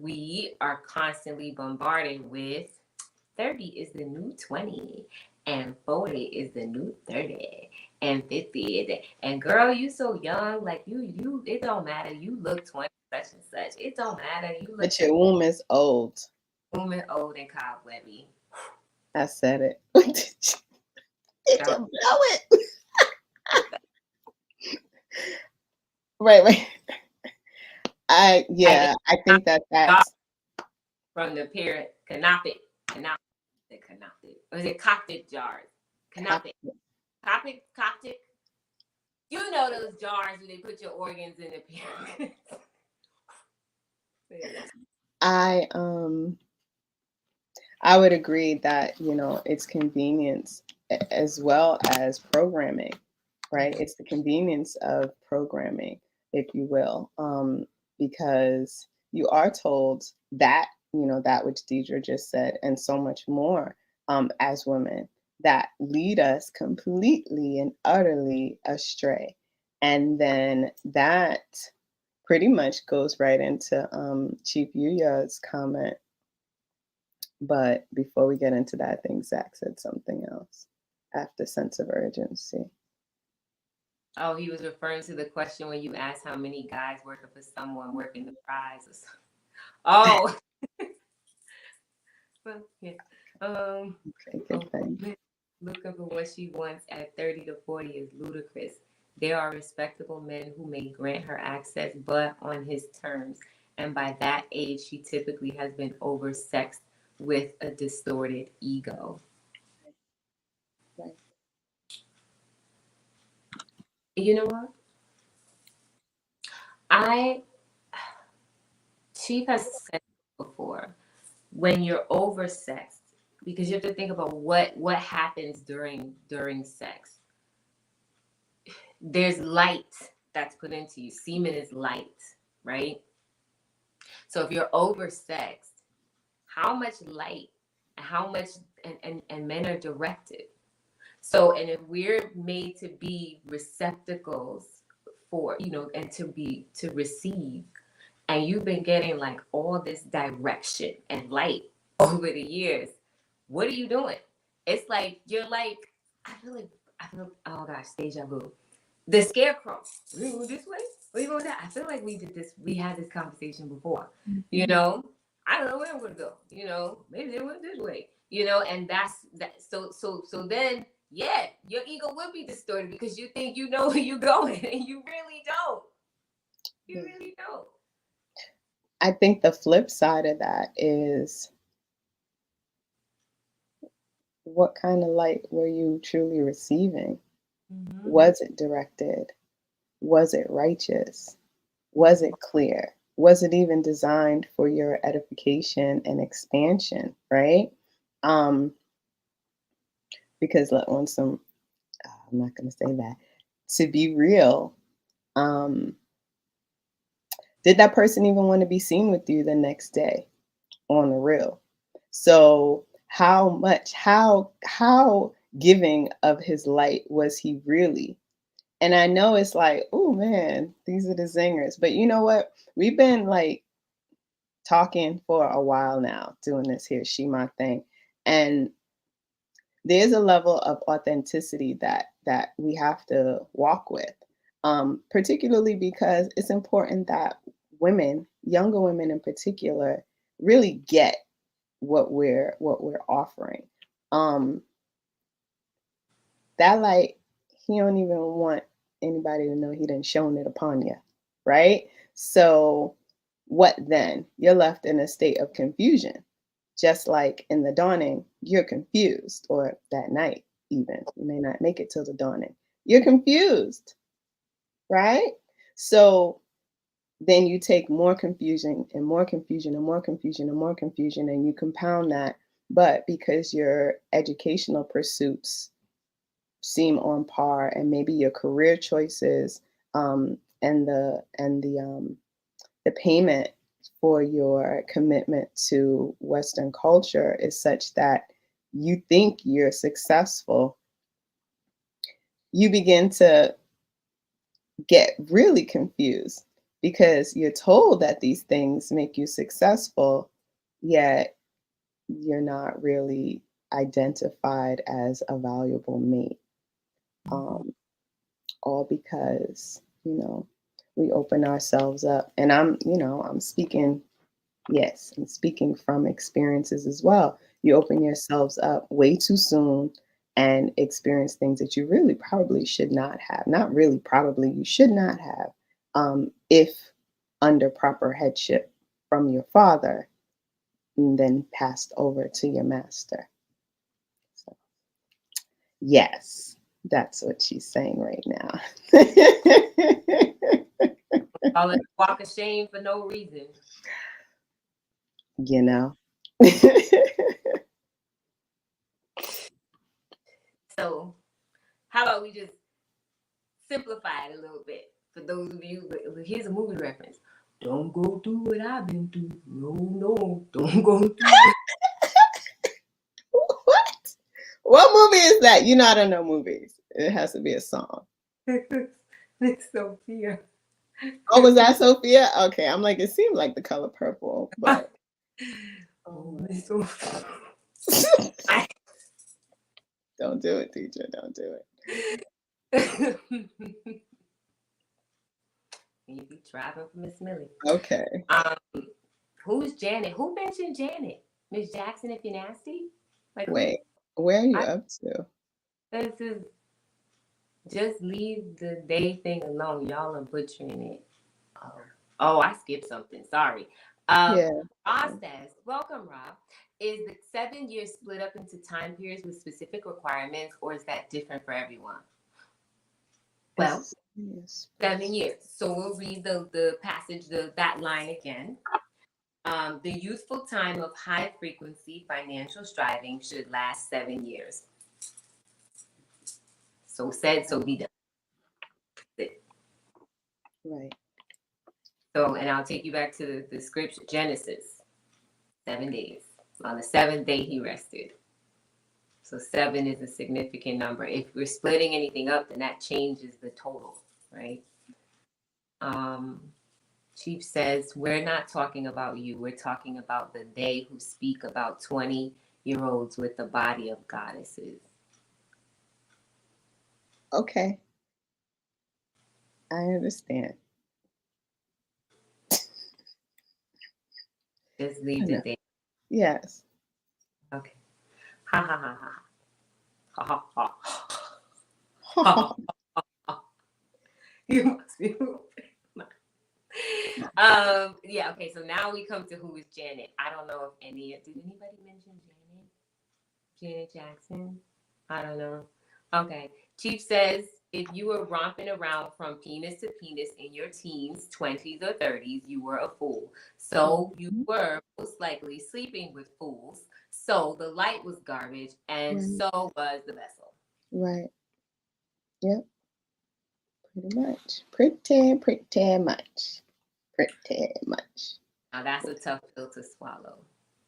[SPEAKER 1] we are constantly bombarded with 30 is the new 20 and 40 is the new 30 and 50 is and girl, you so young, like you it don't matter, you look 20 such and such, it don't matter, you look,
[SPEAKER 2] but your womb is old.
[SPEAKER 1] Womb is old and cobwebby.
[SPEAKER 2] I said it. Did you know it? Right. I think that's
[SPEAKER 1] from the parent canopy. Was it Coptic jars? Coptic. You know those jars where they put your organs in the parent.
[SPEAKER 2] I would agree that, it's convenience as well as programming, right? It's the convenience of programming, if you will, because you are told that, that which Deidre just said, and so much more as women that lead us completely and utterly astray. And then that pretty much goes right into Chief Yuya's comment. But before we get into that, I think Zach said something else after sense of urgency.
[SPEAKER 1] Oh, he was referring to the question when you asked how many guys working for someone working the prize or something. Oh. Well, yeah.
[SPEAKER 2] Okay, good thing.
[SPEAKER 1] Looking for what she wants at 30 to 40 is ludicrous. There are respectable men who may grant her access, but on his terms. And by that age, she typically has been oversexed with a distorted ego.
[SPEAKER 2] Right.
[SPEAKER 1] You know what? I Chief has said before, when you're oversexed, because you have to think about what happens during sex. There's light that's put into you. Semen is light, right? So if you're oversexed, how much light and how much and men are directed. So and if we're made to be receptacles for, and to receive, and you've been getting like all this direction and light over the years, what are you doing? It's like you're like, I feel oh gosh, deja vu. The scarecrow. We go this way? We go that? I feel like we had this conversation before. You know? I don't know where I'm gonna go. Maybe they went this way. And that's that so then yeah, your ego will be distorted because you think you know where you're going and you really don't. You really don't.
[SPEAKER 2] I think the flip side of that is, what kind of light were you truly receiving?
[SPEAKER 1] Mm-hmm.
[SPEAKER 2] Was it directed? Was it righteous? Was it clear? Was it even designed for your edification and expansion, right? Um, because on some, I'm not going to say that. To be real, did that person even want to be seen with you the next day on the real? So how giving of his light was he really? And I know it's like, oh man, these are the zingers. But you know what? We've been like talking for a while now, doing this here SHEMA thing. And there's a level of authenticity that we have to walk with, particularly because it's important that women, younger women in particular, really get what we're offering. Um, that light, he don't even want anybody to know he didn't shown it upon you, right? So what then? You're left in a state of confusion. Just like in the dawning, you're confused, or that night, even. You may not make it till the dawning. You're confused, right? So then you take more confusion and more confusion and more confusion and more confusion, and you compound that. But because your educational pursuits seem on par, and maybe your career choices, and the payment for your commitment to Western culture is such that you think you're successful, you begin to get really confused because you're told that these things make you successful, yet you're not really identified as a valuable mate. All because, we open ourselves up. And I'm speaking, yes, I'm speaking from experiences as well. You open yourselves up way too soon and experience things that you really probably should not have. Not really, probably you should not have, if under proper headship from your father, and then passed over to your master. So, yes, that's what she's saying right now.
[SPEAKER 1] Call it a walk of shame for no reason.
[SPEAKER 2] you know.
[SPEAKER 1] So, how about we just simplify it a little bit for those of you? Here's a movie reference. Don't go through what I've been through. No, don't go through it.
[SPEAKER 2] What? What movie is that? I don't know movies. It has to be a song.
[SPEAKER 1] It's Sophia.
[SPEAKER 2] Oh, was that Sophia? Okay, I'm like, it seemed like The Color Purple, but
[SPEAKER 1] Oh, it's Sophia.
[SPEAKER 2] don't do it, teacher. Don't do
[SPEAKER 1] You be driving for Miss Millie.
[SPEAKER 2] it. Okay.
[SPEAKER 1] Who's Janet? Who mentioned Janet? Miss Jackson, if you're nasty. Like,
[SPEAKER 2] Wait, where are you up to?
[SPEAKER 1] This is just leave the day thing alone. Y'all are butchering it. Oh, I skipped something. Sorry.
[SPEAKER 2] Yeah.
[SPEAKER 1] Rob says, welcome, Rob. Is the 7 years split up into time periods with specific requirements, or is that different for everyone? Well,
[SPEAKER 2] Yes.
[SPEAKER 1] 7 years. So we'll read the passage, that line again. The youthful time of high frequency financial striving should last 7 years. So said, so be done.
[SPEAKER 2] Right.
[SPEAKER 1] So, and I'll take you back to the scripture, Genesis, 7 days. On the seventh day, he rested. So 7 is a significant number. If we're splitting anything up, then that changes the total, right? Chief says, we're not talking about you. We're talking about the they who speak about 20-year-olds with the body of goddesses.
[SPEAKER 2] Okay. I understand.
[SPEAKER 1] Just leave it there.
[SPEAKER 2] Yes.
[SPEAKER 1] Okay. Ha ha ha ha. Ha ha ha. Ha ha. You must be yeah, okay, so now we come to who is Janet. I don't know if did anybody mention Janet? Janet Jackson? I don't know. Okay. Chief says, if you were romping around from penis to penis in your teens, 20s, or 30s, you were a fool. So you were most likely sleeping with fools. So the light was garbage, and so was the vessel.
[SPEAKER 2] Right. Yep. Pretty much. Pretty much. Pretty much.
[SPEAKER 1] Now that's a tough pill to swallow.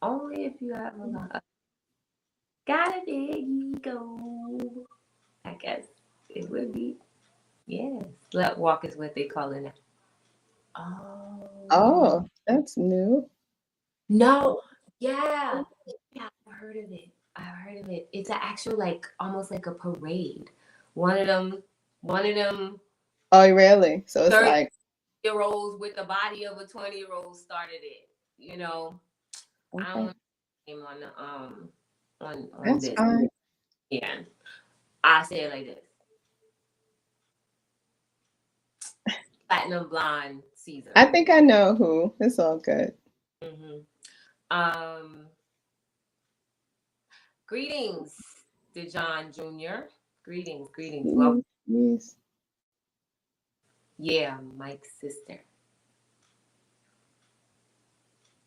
[SPEAKER 1] Only if you have a lot. Got a big ego. I guess it would be. Yeah. Slut walk is what they call it now.
[SPEAKER 2] Oh, that's new.
[SPEAKER 1] No. Yeah. Yeah, I've heard of it. I've heard of it. It's an actual, like, almost like a parade. One of them.
[SPEAKER 2] Oh, really? So it's like
[SPEAKER 1] 30-year-olds with the body of a 20-year-old started it. You know.
[SPEAKER 2] okay.
[SPEAKER 1] I don't know name on the on
[SPEAKER 2] That's
[SPEAKER 1] this.
[SPEAKER 2] fine.
[SPEAKER 1] Yeah. I say it like this. Platinum blonde Caesar.
[SPEAKER 2] I think I know who. It's all good.
[SPEAKER 1] Greetings, DeJohn Jr. Greetings. Welcome.
[SPEAKER 2] Yes.
[SPEAKER 1] Yeah, Mike's sister.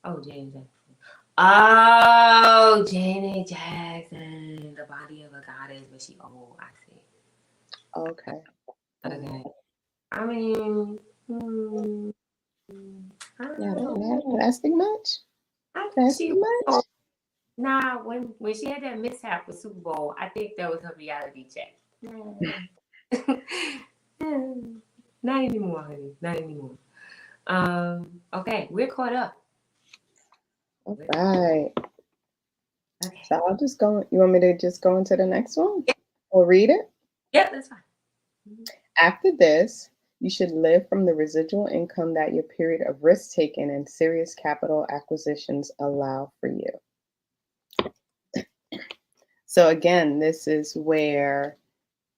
[SPEAKER 1] Oh, Janet Jackson. Oh, Janet Jackson. The body of a goddess, but she old, I see.
[SPEAKER 2] Okay.
[SPEAKER 1] Okay. I mean, I don't know.
[SPEAKER 2] Lasting much?
[SPEAKER 1] I think she
[SPEAKER 2] Lasting much?
[SPEAKER 1] Nah, when she had that mishap with Super Bowl, I think that was her reality check. Not anymore, honey. Not anymore. Okay, we're caught up.
[SPEAKER 2] All right.
[SPEAKER 1] Okay.
[SPEAKER 2] So I'll just go. You want me to just go into the next one? Yeah. Or read it?
[SPEAKER 1] Yeah, that's fine.
[SPEAKER 2] After this, you should live from the residual income that your period of risk taking and serious capital acquisitions allow for you. So again, this is where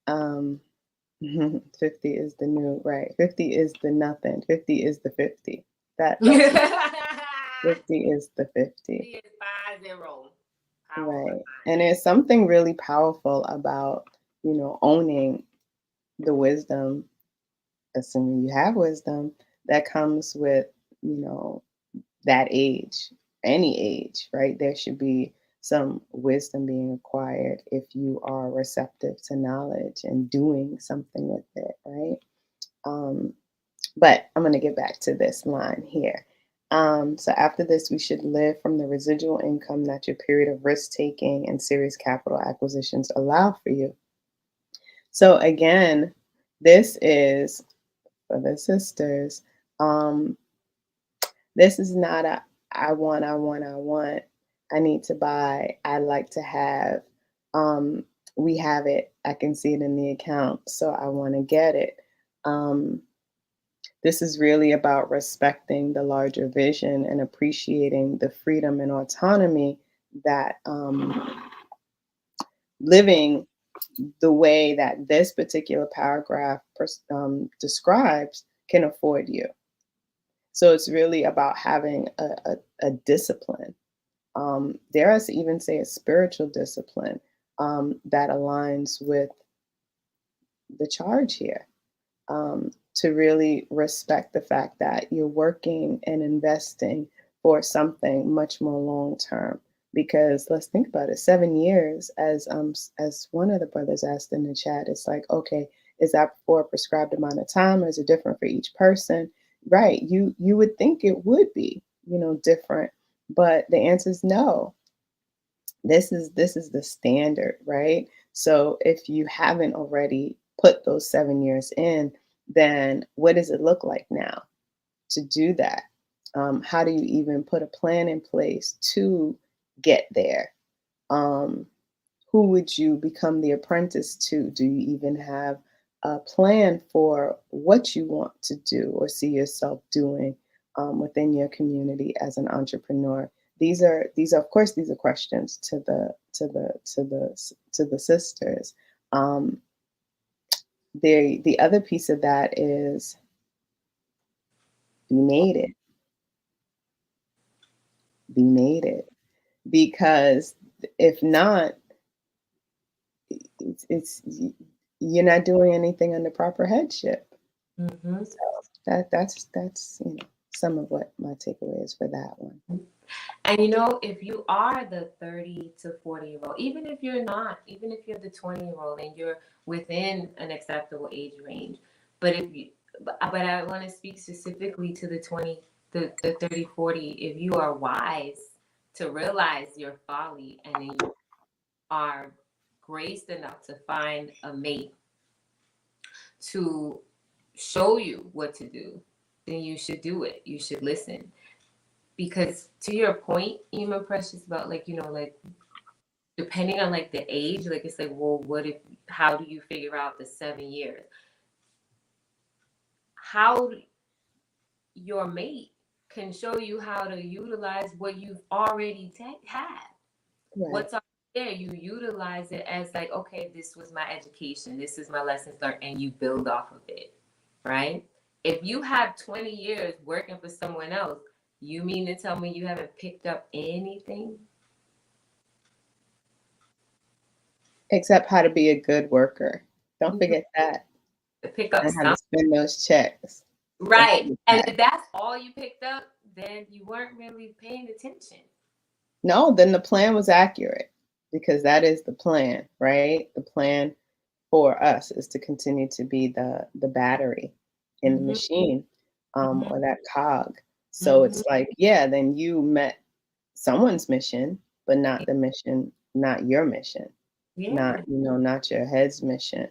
[SPEAKER 2] 50 is the new, right? 50 is the nothing. 50 is the 50. That's 50 is the 50.
[SPEAKER 1] 50.
[SPEAKER 2] Right. And there's something really powerful about, owning the wisdom, assuming you have wisdom, that comes with, that age, any age, right? There should be some wisdom being acquired if you are receptive to knowledge and doing something with it, right? But I'm going to get back to this line here. So after this, we should live from the residual income that your period of risk taking and serious capital acquisitions allow for you. So again, this is for the sisters. This is not a I want. I need to buy. I'd like to have. We have it. I can see it in the account, so I want to get it. This is really about respecting the larger vision and appreciating the freedom and autonomy that living the way that this particular paragraph describes can afford you. So it's really about having a discipline. Dare us even say a spiritual discipline that aligns with the charge here. To really respect the fact that you're working and investing for something much more long term. Because let's think about it, 7 years, as one of the brothers asked in the chat, it's like, okay, is that for a prescribed amount of time, or is it different for each person? Right? You would think it would be, different, but the answer is no. This is the standard, right? So if you haven't already put those 7 years in, then what does it look like now to do that? How do you even put a plan in place to get there? Um, who would you become the apprentice to? Do you even have a plan for what you want to do or see yourself doing within your community as an entrepreneur? These are of course these are questions to the sisters. Um, the other piece of that is be made it, be made it, because if not, it's you're not doing anything under proper headship.
[SPEAKER 1] Mm-hmm.
[SPEAKER 2] So that's some of what my takeaway is for that one.
[SPEAKER 1] And if you are the 30 to 40-year-old, even if you're not, even if you're the 20-year-old and you're within an acceptable age range, but but I want to speak specifically to the 30, 40, if you are wise to realize your folly and then you are graced enough to find a mate to show you what to do, then you should do it. You should listen. Because to your point, even Precious, about like depending on like the age, like it's like, well, how do you figure out the 7 years? How your mate can show you how to utilize what you've already had.
[SPEAKER 2] Right.
[SPEAKER 1] What's already there, you utilize it as like, okay, this was my education, this is my lessons learned, and you build off of it, right? If you have 20 years working for someone else, you mean to tell me you haven't picked up anything?
[SPEAKER 2] Except how to be a good worker. Don't forget that.
[SPEAKER 1] To pick up
[SPEAKER 2] And how to
[SPEAKER 1] something.
[SPEAKER 2] spend those checks. Don't
[SPEAKER 1] Right.
[SPEAKER 2] forget
[SPEAKER 1] And
[SPEAKER 2] that.
[SPEAKER 1] if that's all you picked up, then you weren't really paying attention.
[SPEAKER 2] No, then the plan was accurate, because that is the plan, right? The plan for us is to continue to be the battery in the
[SPEAKER 1] Mm-hmm.
[SPEAKER 2] machine,
[SPEAKER 1] Mm-hmm.
[SPEAKER 2] or that cog. So
[SPEAKER 1] Mm-hmm.
[SPEAKER 2] it's like, yeah, then you met someone's mission, but not the mission, not your mission, not
[SPEAKER 1] Yeah.
[SPEAKER 2] not your head's mission.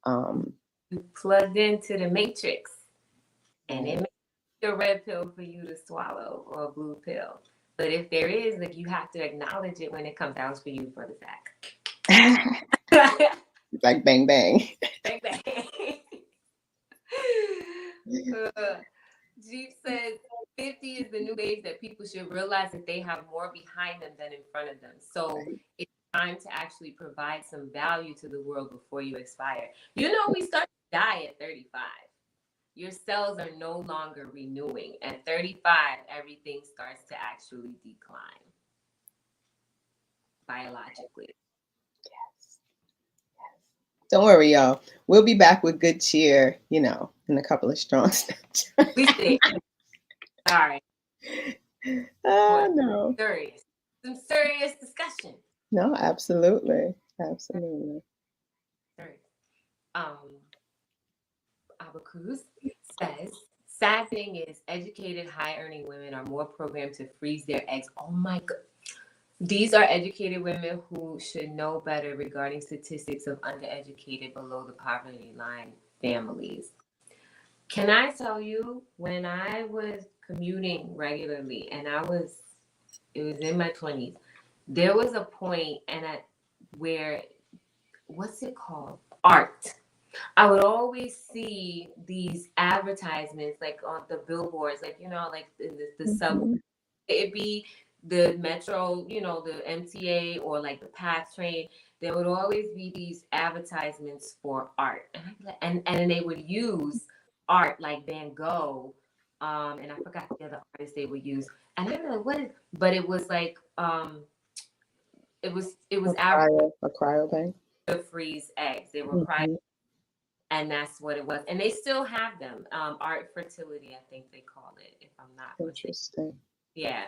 [SPEAKER 2] Um,
[SPEAKER 1] You plugged into the matrix and it
[SPEAKER 2] right.
[SPEAKER 1] makes a red pill for you to swallow or a blue pill. But if there is, like, you have to acknowledge it when it comes out for you for the fact.
[SPEAKER 2] Like bang bang.
[SPEAKER 1] Bang, bang. Jeep says 50 is the new age that people should realize that they have more behind them than in front of them. So
[SPEAKER 2] Right.
[SPEAKER 1] it's time to actually provide some value to the world before you expire. We start to die at 35. Your cells are no longer renewing. At 35, everything starts to actually decline biologically.
[SPEAKER 2] Don't worry, y'all. We'll be back with good cheer, in a couple of strong steps.
[SPEAKER 1] We say, all right,
[SPEAKER 2] Oh,
[SPEAKER 1] for
[SPEAKER 2] no.
[SPEAKER 1] some serious discussion.
[SPEAKER 2] No, absolutely. Absolutely.
[SPEAKER 1] Um, Abacus says, sad thing is, educated, high earning women are more programmed to freeze their eggs. Oh my God. These are educated women who should know better regarding statistics of undereducated, below the poverty line families. Can I tell you, when I was commuting regularly and it was in my 20s, there was a point where, what's it called? Art. I would always see these advertisements like on the billboards, like, like the sub,
[SPEAKER 2] Mhm.
[SPEAKER 1] it'd be the metro, the MTA or like the PATH train. There would always be these advertisements for art. And they would use art like Van Gogh And I forgot the other artist they would use. And I don't know what it, but it was like it was our
[SPEAKER 2] A cryobank.
[SPEAKER 1] to freeze eggs. They were cryo,
[SPEAKER 2] Mm-hmm.
[SPEAKER 1] and that's what it was. And they still have them. Art fertility, I think they call it, if I'm not mistaken.
[SPEAKER 2] Interesting.
[SPEAKER 1] Yeah.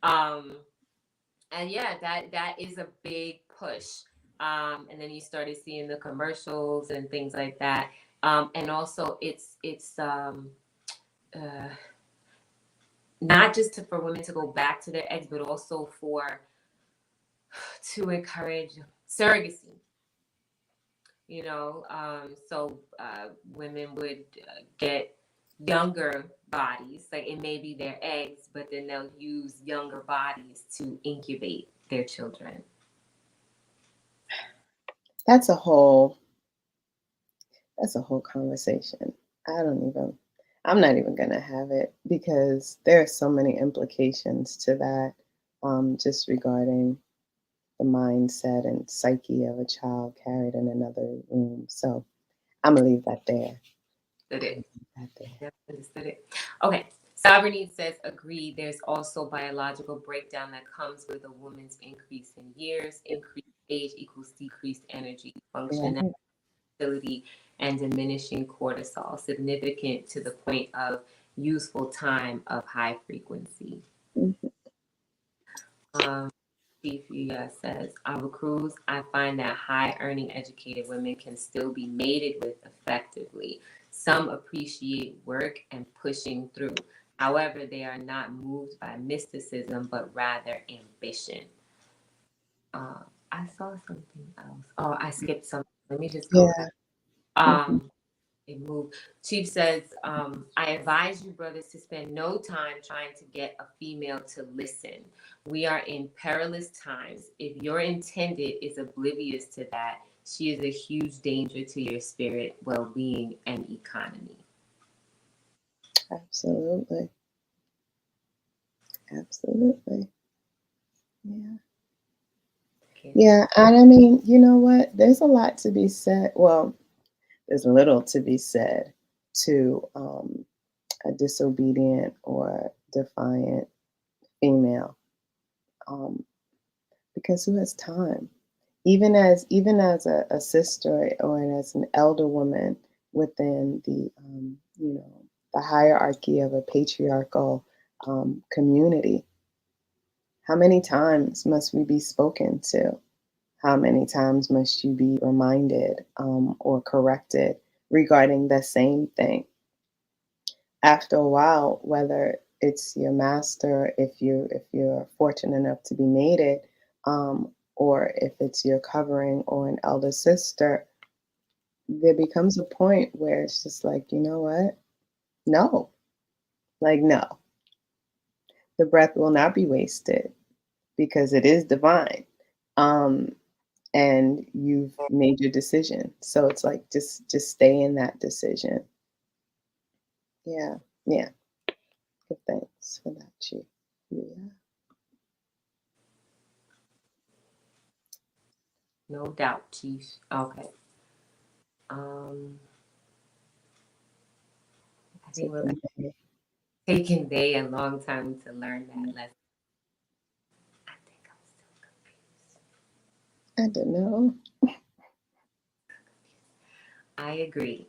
[SPEAKER 1] Um, and yeah, that is a big push. And then you started seeing the commercials and things like that. And also, it's uh, not just for women to go back to their eggs, but also for to encourage surrogacy. Women would get younger bodies, like it may be their eggs, but then they'll use younger bodies to incubate their children.
[SPEAKER 2] That's a whole conversation. I'm not even gonna have it because there are so many implications to that, just regarding the mindset and psyche of a child carried in another womb. So I'm gonna leave that there.
[SPEAKER 1] That
[SPEAKER 2] I'm
[SPEAKER 1] it.
[SPEAKER 2] gonna leave that there.
[SPEAKER 1] Yep, understood it. Okay. Sovereignty says agree. There's also biological breakdown that comes with a woman's increase in years. Increased age equals decreased energy function,
[SPEAKER 2] Right.
[SPEAKER 1] ability, and diminishing cortisol, significant to the point of useful time of high frequency.
[SPEAKER 2] Mhm.
[SPEAKER 1] Um, Chief says, Ava Cruz, I find that high earning educated women can still be mated with effectively. Some appreciate work and pushing through. However, they are not moved by mysticism, but rather ambition. Uh, I saw something else. Oh, I skipped something. Let me just go
[SPEAKER 2] Yeah.
[SPEAKER 1] back.
[SPEAKER 2] Mhm.
[SPEAKER 1] It moved. Chief says, I advise you, brothers, to spend no time trying to get a female to listen. We are in perilous times. If your intended is oblivious to that, she is a huge danger to your spirit, well being, and economy.
[SPEAKER 2] Absolutely. Absolutely. Yeah.
[SPEAKER 1] Okay.
[SPEAKER 2] Yeah. And I mean, you know what? There's a lot to be said. Well, there's little to be said to a disobedient or defiant female, um, because who has time? Even as a sister or as an elder woman within the hierarchy of a patriarchal community, how many times must we be spoken to? How many times must you be reminded or corrected regarding the same thing? After a while, whether it's your master, if you're fortunate enough to be mated, or if it's your covering or an elder sister, there becomes a point where it's just like, you know what? No, like no, the breath will not be wasted because it is divine. Um, and you've made your decision. So it's like just stay in that decision. Yeah, yeah. Give thanks for that, Chief. Yeah.
[SPEAKER 1] No doubt, Chief. Okay. Um, I think we're
[SPEAKER 2] Taking day.
[SPEAKER 1] taking they a long time to learn that lesson. I think I'm still confused.
[SPEAKER 2] I don't know.
[SPEAKER 1] I agree.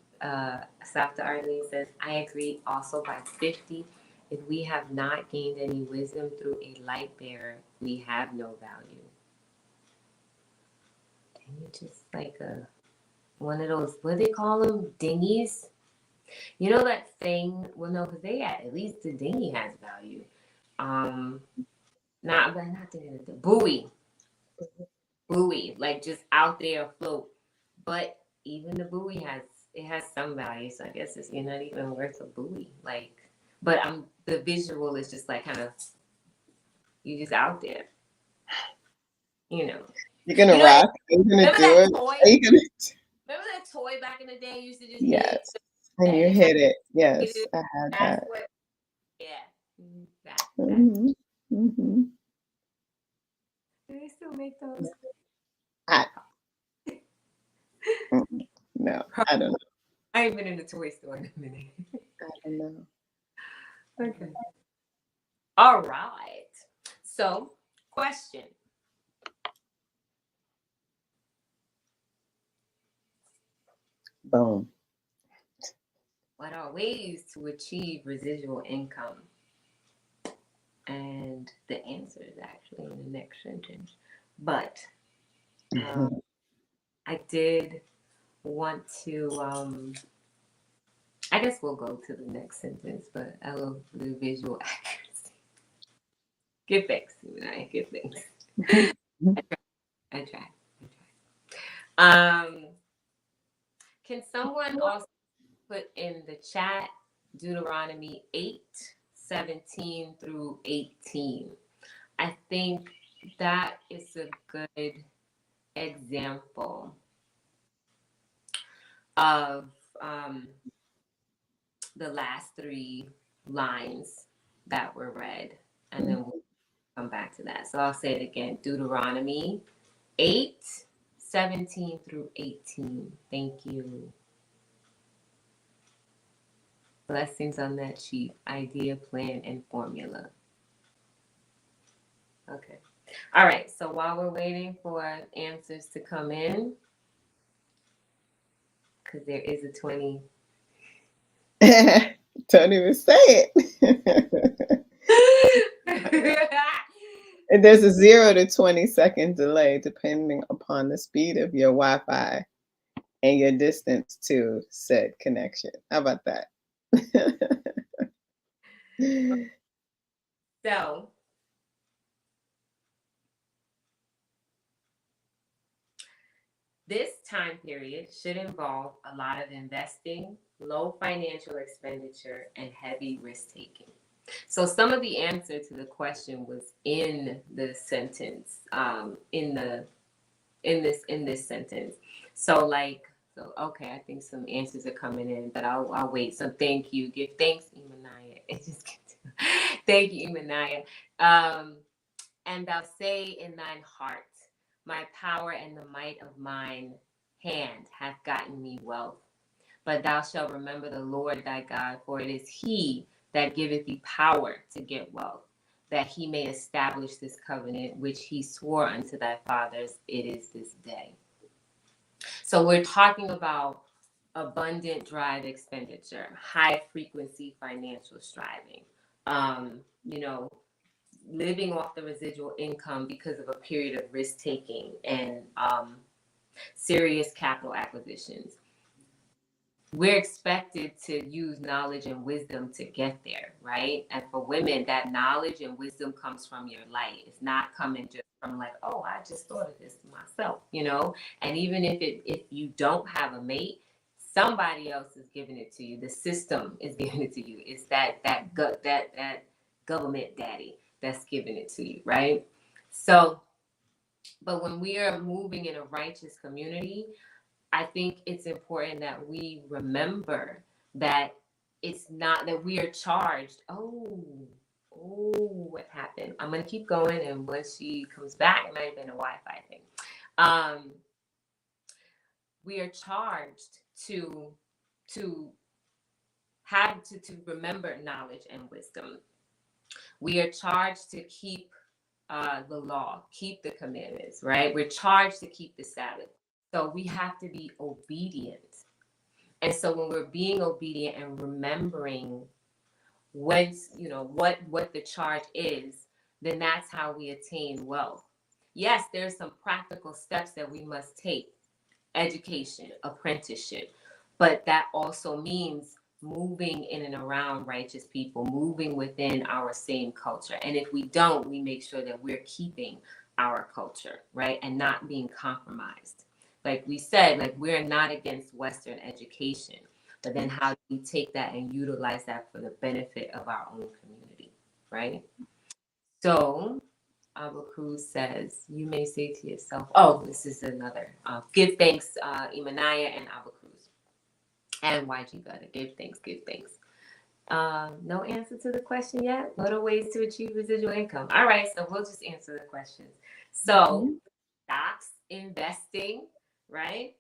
[SPEAKER 1] Dr. Arlene says, I agree also by 50. If we have not gained any wisdom through a light bearer, we have no value. And you just like one of those, what do they call them? Dinghies? You know that thing? Well, no, because at least the dinghy has value. Um, not thinking of the buoy. Buoy, like just out there afloat. But even the buoy has some value, so I guess you're not even worth a buoy. Like, but the visual is just like kind of you just out there, you know.
[SPEAKER 2] You're gonna
[SPEAKER 1] You know,
[SPEAKER 2] rock. Are you gonna
[SPEAKER 1] remember
[SPEAKER 2] do
[SPEAKER 1] that
[SPEAKER 2] it?
[SPEAKER 1] toy?
[SPEAKER 2] Are you gonna?
[SPEAKER 1] Remember that toy back in the day? You used to just hit
[SPEAKER 2] Yes. And
[SPEAKER 1] and
[SPEAKER 2] you
[SPEAKER 1] it had
[SPEAKER 2] hit it. Yes,
[SPEAKER 1] it.
[SPEAKER 2] I had
[SPEAKER 1] That's
[SPEAKER 2] that.
[SPEAKER 1] what. Yeah, that.
[SPEAKER 2] Hmm. Hmm.
[SPEAKER 1] Do they still make those?
[SPEAKER 2] I no, I don't know.
[SPEAKER 1] I ain't been in the toy store in a minute.
[SPEAKER 2] I don't know.
[SPEAKER 1] Okay. All right. So, question.
[SPEAKER 2] Boom.
[SPEAKER 1] What are ways to achieve residual income? And the answer is actually in the next sentence. But I did want to, I guess we'll go to the next sentence, but I love the visual accuracy. Give thanks, give thanks. I try. Can someone also put in the chat Deuteronomy 8:17 through 18? I think that is a good example of the last three lines that were read, and then we'll come back to that. So I'll say it again. Deuteronomy 8:17 through 18. Thank you. Blessings on that sheet. Idea, plan, and formula. Okay. All right. So while we're waiting for answers to come in, because there is a 20.
[SPEAKER 2] Don't even say it. And there's a 0 to 20-second delay depending upon the speed of your Wi-Fi and your distance to said connection. How about that?
[SPEAKER 1] So, this time period should involve a lot of investing, low financial expenditure, and heavy risk taking. So some of the answer to the question was in the sentence, in this sentence. So okay, I think some answers are coming in, but I'll wait. So thank you. Give thanks, Imanaya. It just thank you, Imanaya. And thou say in thine heart, my power and the might of mine hand hath gotten me wealth. But thou shalt remember the Lord thy God, for it is he that giveth thee power to get wealth, that he may establish this covenant which he swore unto thy fathers. It is this day. So we're talking about abundant drive expenditure, high frequency financial striving, you know, living off the residual income because of a period of risk taking and serious capital acquisitions. We're expected to use knowledge and wisdom to get there, right? And for women, that knowledge and wisdom comes from your light. It's not coming just from like, oh, I just thought of this myself, you know? And even if you don't have a mate, somebody else is giving it to you. The system is giving it to you. It's that government daddy that's giving it to you, right? So, but when we are moving in a righteous community, I think it's important that we remember that it's not that we are charged. Oh, what happened? I'm gonna keep going, and once she comes back, it might have been a Wi-Fi thing. We are charged to have to remember knowledge and wisdom. We are charged to keep the law, keep the commandments, right? We're charged to keep the Sabbath. So we have to be obedient. And so when we're being obedient and remembering what the charge is, then that's how we attain wealth. Yes, there's some practical steps that we must take. Education, apprenticeship, but that also means moving in and around righteous people, moving within our same culture. And if we don't, we make sure that we're keeping our culture, right? And not being compromised. Like we said, like we're not against Western education, but then how do we take that and utilize that for the benefit of our own community, right? So Abba Cruz says, you may say to yourself, oh, this is another. Give thanks, Imanaya and Abba Cruz. And YG Gutter. Give thanks, give thanks. No answer to the question yet? What are ways to achieve residual income? All right, so we'll just answer the questions. So, stocks, investing, right?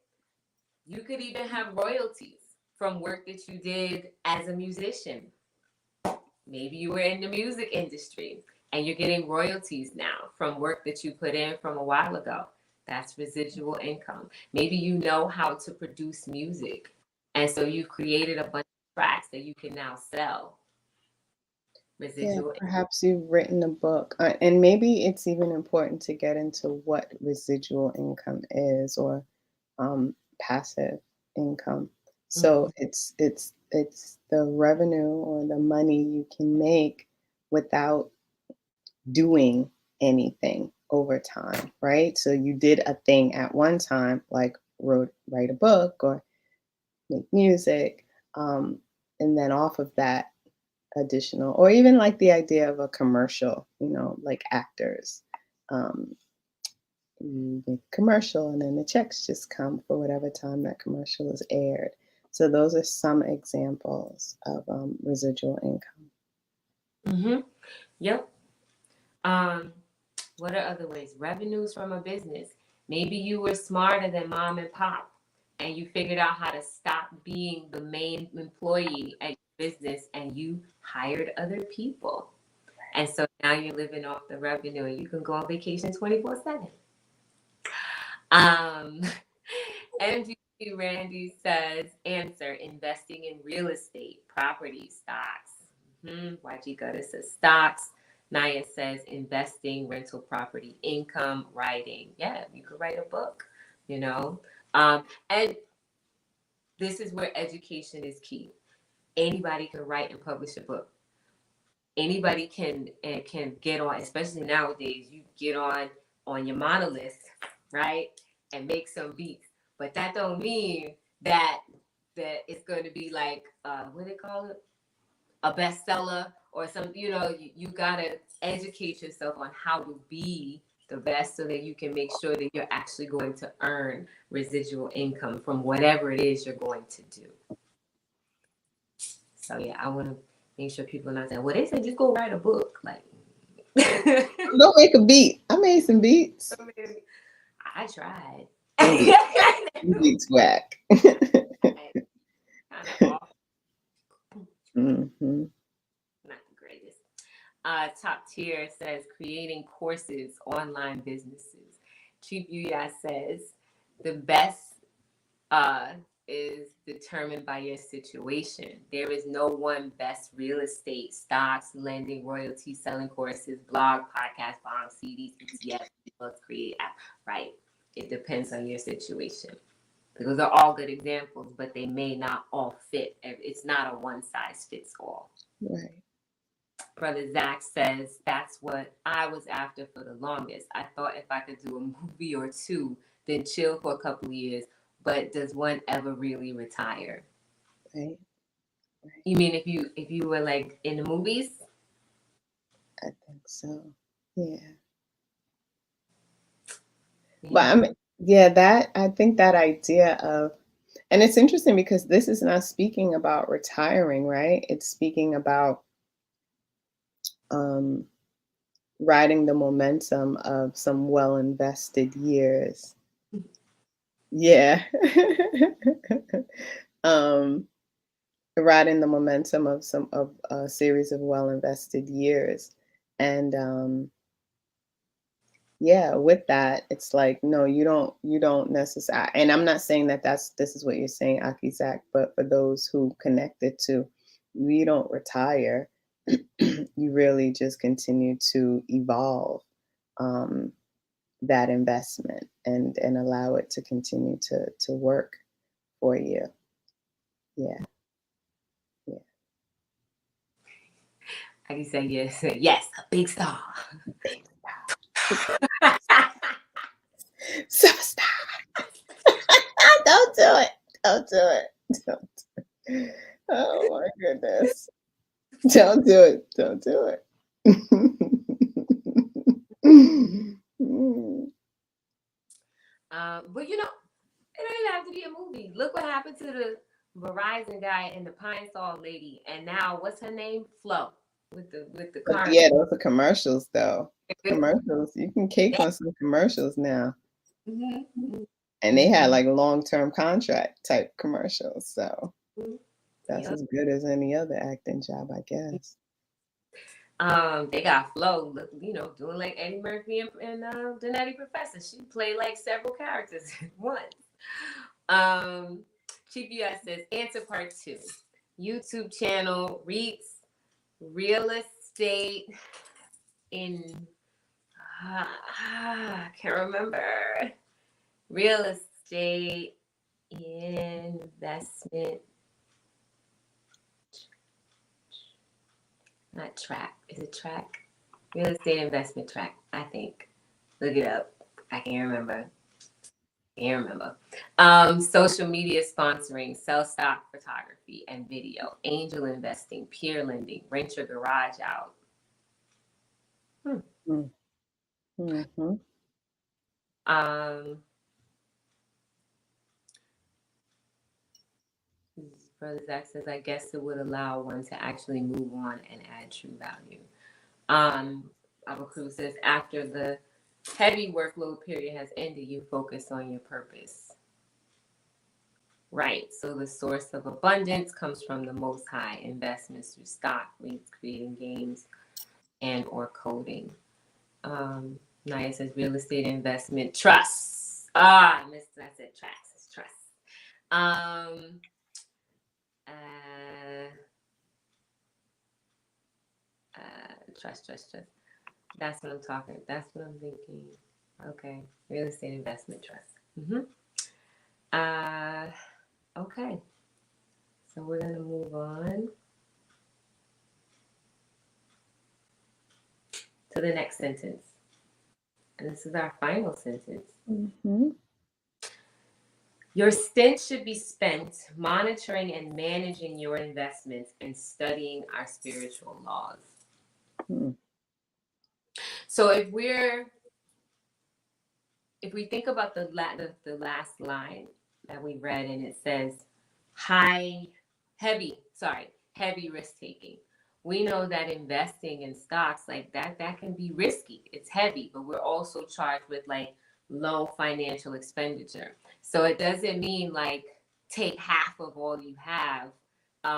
[SPEAKER 1] You could even have royalties from work that you did as a musician. Maybe you were in the music industry and you're getting royalties now from work that you put in from a while ago. That's residual income. Maybe you know how to produce music, and so you've created a bunch of tracks that you can now sell.
[SPEAKER 2] Yeah,
[SPEAKER 1] Residual.
[SPEAKER 2] perhaps you've written a book, and maybe it's even important to get into what residual income is, or passive income. So it's the revenue or the money you can make without doing anything over time, right? So you did a thing at one time, like write a book or make music, and then off of that, additional, or even like the idea of a commercial, like actors. Um, you make a commercial and then the checks just come for whatever time that commercial is aired. So those are some examples of residual income.
[SPEAKER 1] Yep. What are other ways? Revenues from a business. Maybe you were smarter than mom and pop and you figured out how to stop being the main employee at your business and you hired other people. And so now you're living off the revenue and you can go on vacation 24/7. Um, MGP Randy says, answer, investing in real estate, property, stocks. YG Gutter says stocks. Naya says investing, rental property, income, writing. Yeah, you could write a book, you know. And this is where education is key. Anybody can write and publish a book. Anybody can get on, especially nowadays. You get on your monolith, right, and make some beats. But that don't mean that it's going to be like what do they call it, a bestseller or some. You gotta educate yourself on how to be the best so that you can make sure that you're actually going to earn residual income from whatever it is you're going to do. So yeah, I want to make sure people are not saying, well, they said just go write a book. Like,
[SPEAKER 2] Go make a beat. I made some beats.
[SPEAKER 1] I tried.
[SPEAKER 2] Beats whack.
[SPEAKER 1] Kind of off.
[SPEAKER 2] Mm-hmm.
[SPEAKER 1] Not the greatest. Top tier says creating courses, online businesses. Cheap Yuya says the best is determined by your situation. There is no one best real estate, stocks, lending, royalties, selling courses, blog, podcast, bonds, CDs, ETFs, books, create app. Right. It depends on your situation. Those are all good examples, but they may not all fit. It's not a one size fits all.
[SPEAKER 2] Right.
[SPEAKER 1] Brother Zach says, that's what I was after for the longest. I thought if I could do a movie or two, then chill for a couple of years. But does one ever really retire?
[SPEAKER 2] Right.
[SPEAKER 1] You mean if you were like in the movies?
[SPEAKER 2] I think so. Yeah. But I mean, yeah, I think that idea of, and it's interesting because this is not speaking about retiring, right? It's speaking about riding the momentum of some well invested years. Yeah. Riding the momentum of a series of well invested years. And yeah, with that, it's like, no, you don't necessarily, and I'm not saying that this is what you're saying, Akizak, but for those who connected to, you don't retire. You really just continue to evolve that investment and allow it to continue to work for you. Yeah. Yeah.
[SPEAKER 1] How do you say yes? Yes, a big star.
[SPEAKER 2] Big star. Superstar. Don't do it. Don't do it. Don't do it. Oh my goodness. Don't do it. Don't do it.
[SPEAKER 1] But it don't even have to be a movie. Look what happened to the Verizon guy and the Pine Sol lady, and now what's her name? Flo with the car.
[SPEAKER 2] Yeah, those are commercials though. Commercials. You can cake on some commercials now.
[SPEAKER 1] Mm-hmm.
[SPEAKER 2] And they had like long-term contract type commercials. So that's as good as any other acting job, I guess.
[SPEAKER 1] They got Flo, you know, doing like Eddie Murphy and the Nutty Professor. She played like several characters at once. Chief US says, answer part 2. YouTube channel reads real estate in, I can't remember. Real estate investment, not track. Is it track? Real estate investment track, I think. Look it up. I can't remember. Social media sponsoring, sell stock photography and video, angel investing, peer lending, rent your garage out.
[SPEAKER 2] Mm-hmm.
[SPEAKER 1] Brother Zach says, I guess it would allow one to actually move on and add true value. Abu Cruz says, after the heavy workload period has ended, you focus on your purpose. Right. So the source of abundance comes from the Most High. Investments through stock, REITs, creating games, and or coding. Naya says real estate investment trusts. I said tracks. It's trusts. Trust. That's what I'm talking. That's what I'm thinking. Okay. Real estate investment trust. Okay. So we're going to move on to the next sentence. And this is our final sentence.
[SPEAKER 2] Mm-hmm.
[SPEAKER 1] Your stint should be spent monitoring and managing your investments and studying our spiritual laws. So if we think about the last line that we read, and it says heavy risk taking. We know that investing in stocks like that can be risky. It's heavy, but we're also charged with like low financial expenditure. So it doesn't mean like take half of all you have,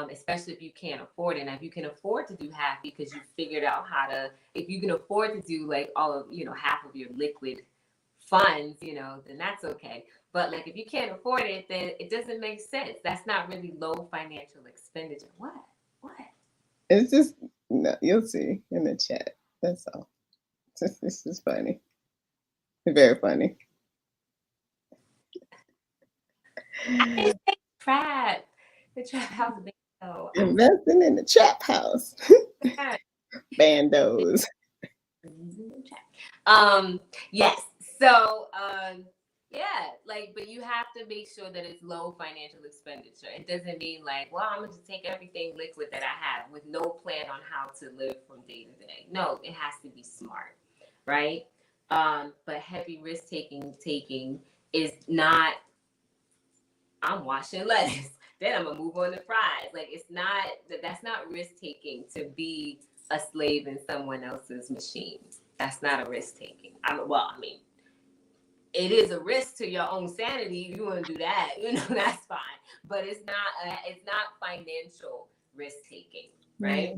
[SPEAKER 1] especially if you can't afford it. Now, if you can afford to do half because you figured out how to, if you can afford to do like all of, half of your liquid funds, then that's okay. But like if you can't afford it, then it doesn't make sense. That's not really low financial expenditure. What?
[SPEAKER 2] It's just, no, you'll see in the chat. That's all. This is funny. Very funny.
[SPEAKER 1] Trap. The trap house bando.
[SPEAKER 2] Investing in the trap house. Bandos.
[SPEAKER 1] Yes. So, yeah, like, but you have to make sure that it's low financial expenditure. It doesn't mean like, well, I'm gonna just take everything liquid that I have with no plan on how to live from day to day. No, it has to be smart, right? But heavy risk taking is not, I'm washing lettuce, then I'm gonna move on to fries. Like that's not risk taking to be a slave in someone else's machine. That's not a risk taking. It is a risk to your own sanity. If you want to do that, that's fine. But it's not financial risk taking, right?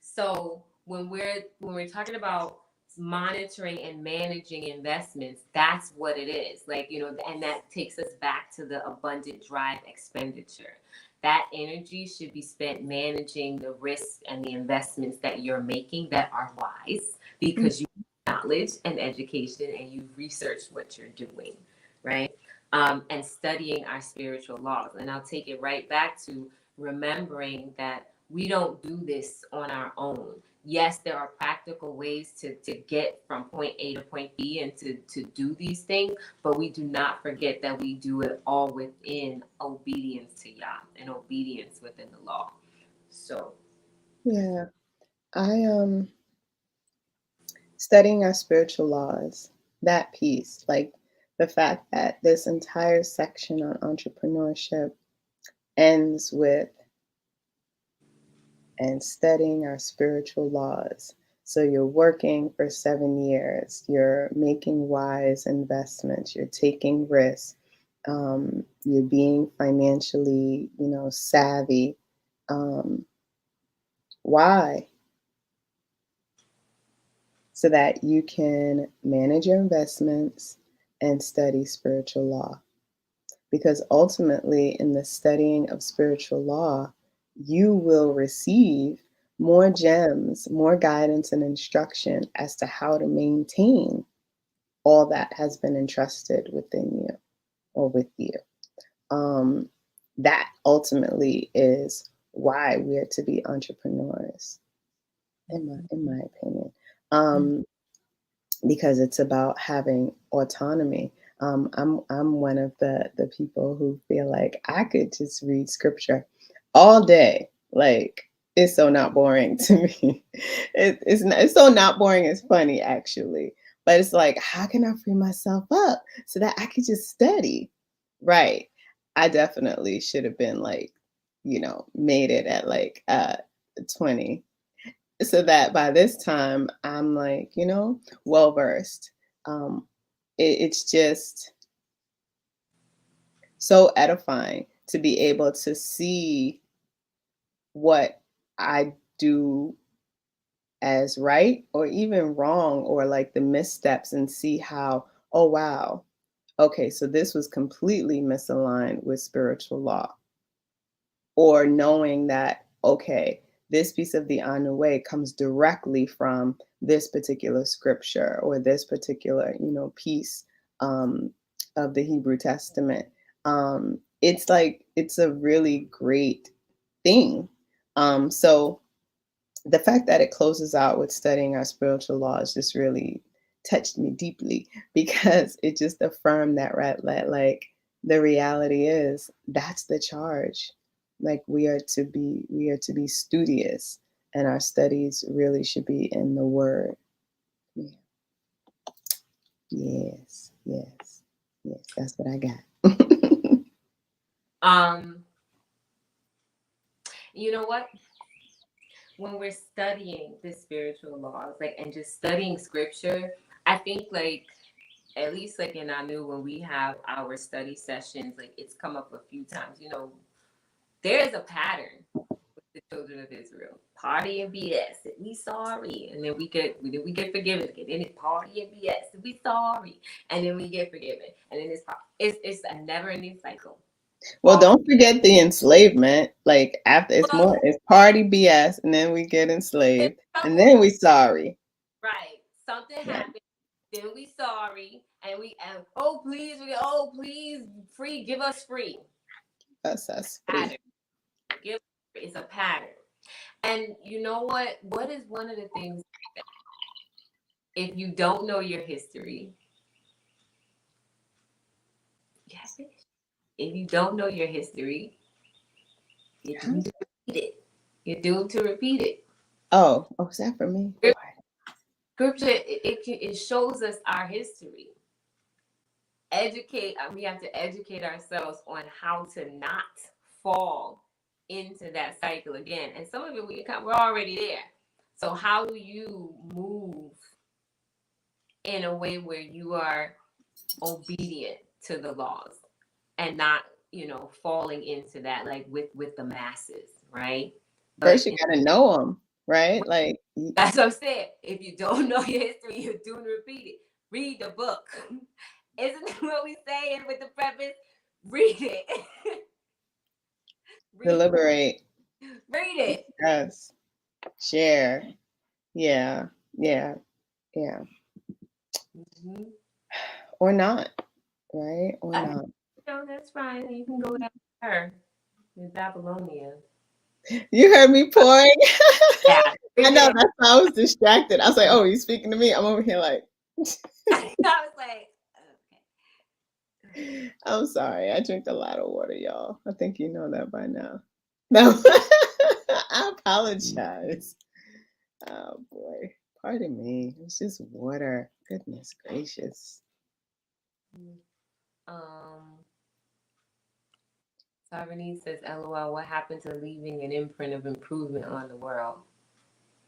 [SPEAKER 1] So when we're talking about monitoring and managing investments, that's what it is. Like, and that takes us back to the abundant drive expenditure. That energy should be spent managing the risks and the investments that you're making that are wise because you have knowledge and education and you've researched what you're doing, right? And studying our spiritual laws. And I'll take it right back to remembering that we don't do this on our own. Yes, there are practical ways to get from point A to point B and to do these things, but we do not forget that we do it all within obedience to Yah and obedience within the law. So,
[SPEAKER 2] yeah, studying our spiritual laws, that piece, like the fact that this entire section on entrepreneurship ends with and studying our spiritual laws. So you're working for 7 years, you're making wise investments, you're taking risks, you're being financially, savvy. Why? So that you can manage your investments and study spiritual law. Because ultimately, in the studying of spiritual law, you will receive more gems, more guidance and instruction as to how to maintain all that has been entrusted within you or with you. That ultimately is why we are to be entrepreneurs, in my opinion. Because it's about having autonomy. I'm one of the people who feel like I could just read scripture all day. Like, it's so not boring to me. It's so not boring. It's funny actually, but it's like, how can I free myself up so that I could just study? Right. I definitely should have been like, made it at like 20, so that by this time I'm like, well versed. It's just so edifying to be able to see what I do as right or even wrong, or like the missteps, and see how, oh wow, okay, so this was completely misaligned with spiritual law. Or knowing that, okay, this piece of the Anu way comes directly from this particular scripture, or this particular, piece of the Hebrew Testament. It's like, it's a really great thing. So the fact that it closes out with studying our spiritual laws just really touched me deeply, because it just affirmed that, right, like, the reality is that's the charge. Like, we are to be studious, and our studies really should be in the word. Yeah. Yes, that's what I got.
[SPEAKER 1] Um, you know what? When we're studying the spiritual laws, like, and just studying scripture, I think, like, at least like in Anu, when we have our study sessions, like, it's come up a few times. There is a pattern with the children of Israel: party and BS. And we sorry, and then we get forgiven. And then it's party and BS. And we sorry, and then we get forgiven, and then it's a never-ending cycle.
[SPEAKER 2] Well, don't forget the enslavement. Like, after, it's party BS, and then we get enslaved, and then we sorry.
[SPEAKER 1] Right. Something
[SPEAKER 2] Right.
[SPEAKER 1] happened. Then we sorry, and oh please, free, give us free.
[SPEAKER 2] That's free.
[SPEAKER 1] Pattern. It's a pattern. And you know what? What is one of the things, if you don't know your history, yes, if you don't know your history, you're doomed to repeat it. You're doomed to repeat it.
[SPEAKER 2] Oh, is that for me?
[SPEAKER 1] Scripture, it shows us our history. We have to educate ourselves on how to not fall into that cycle again. And some of it, we're already there. So how do you move in a way where you are obedient to the laws, and not, falling into that, like, with the masses, right?
[SPEAKER 2] First,
[SPEAKER 1] But
[SPEAKER 2] you gotta know them, right? Like,
[SPEAKER 1] that's what I'm saying. If you don't know your history, you're doomed to repeat it. Read the book. Isn't that what we say with the preface? Read it. read,
[SPEAKER 2] deliberate.
[SPEAKER 1] read it.
[SPEAKER 2] Yes. Share. Yeah. Yeah. Yeah.
[SPEAKER 1] Mm-hmm.
[SPEAKER 2] Or not, right? Or not.
[SPEAKER 1] No, that's fine. You can go after her in Babylonia.
[SPEAKER 2] You heard me pouring.
[SPEAKER 1] Yeah.
[SPEAKER 2] I know, that's why I was distracted. I was like, oh, you speaking to me? I'm over here like,
[SPEAKER 1] I was like,
[SPEAKER 2] I'm sorry. I drink a lot of water, y'all. I think you know that by now. No, I apologize. Oh boy. Pardon me. It's just water. Goodness gracious.
[SPEAKER 1] okay. Sarvanese says, LOL, what happened to leaving an imprint of improvement on the world?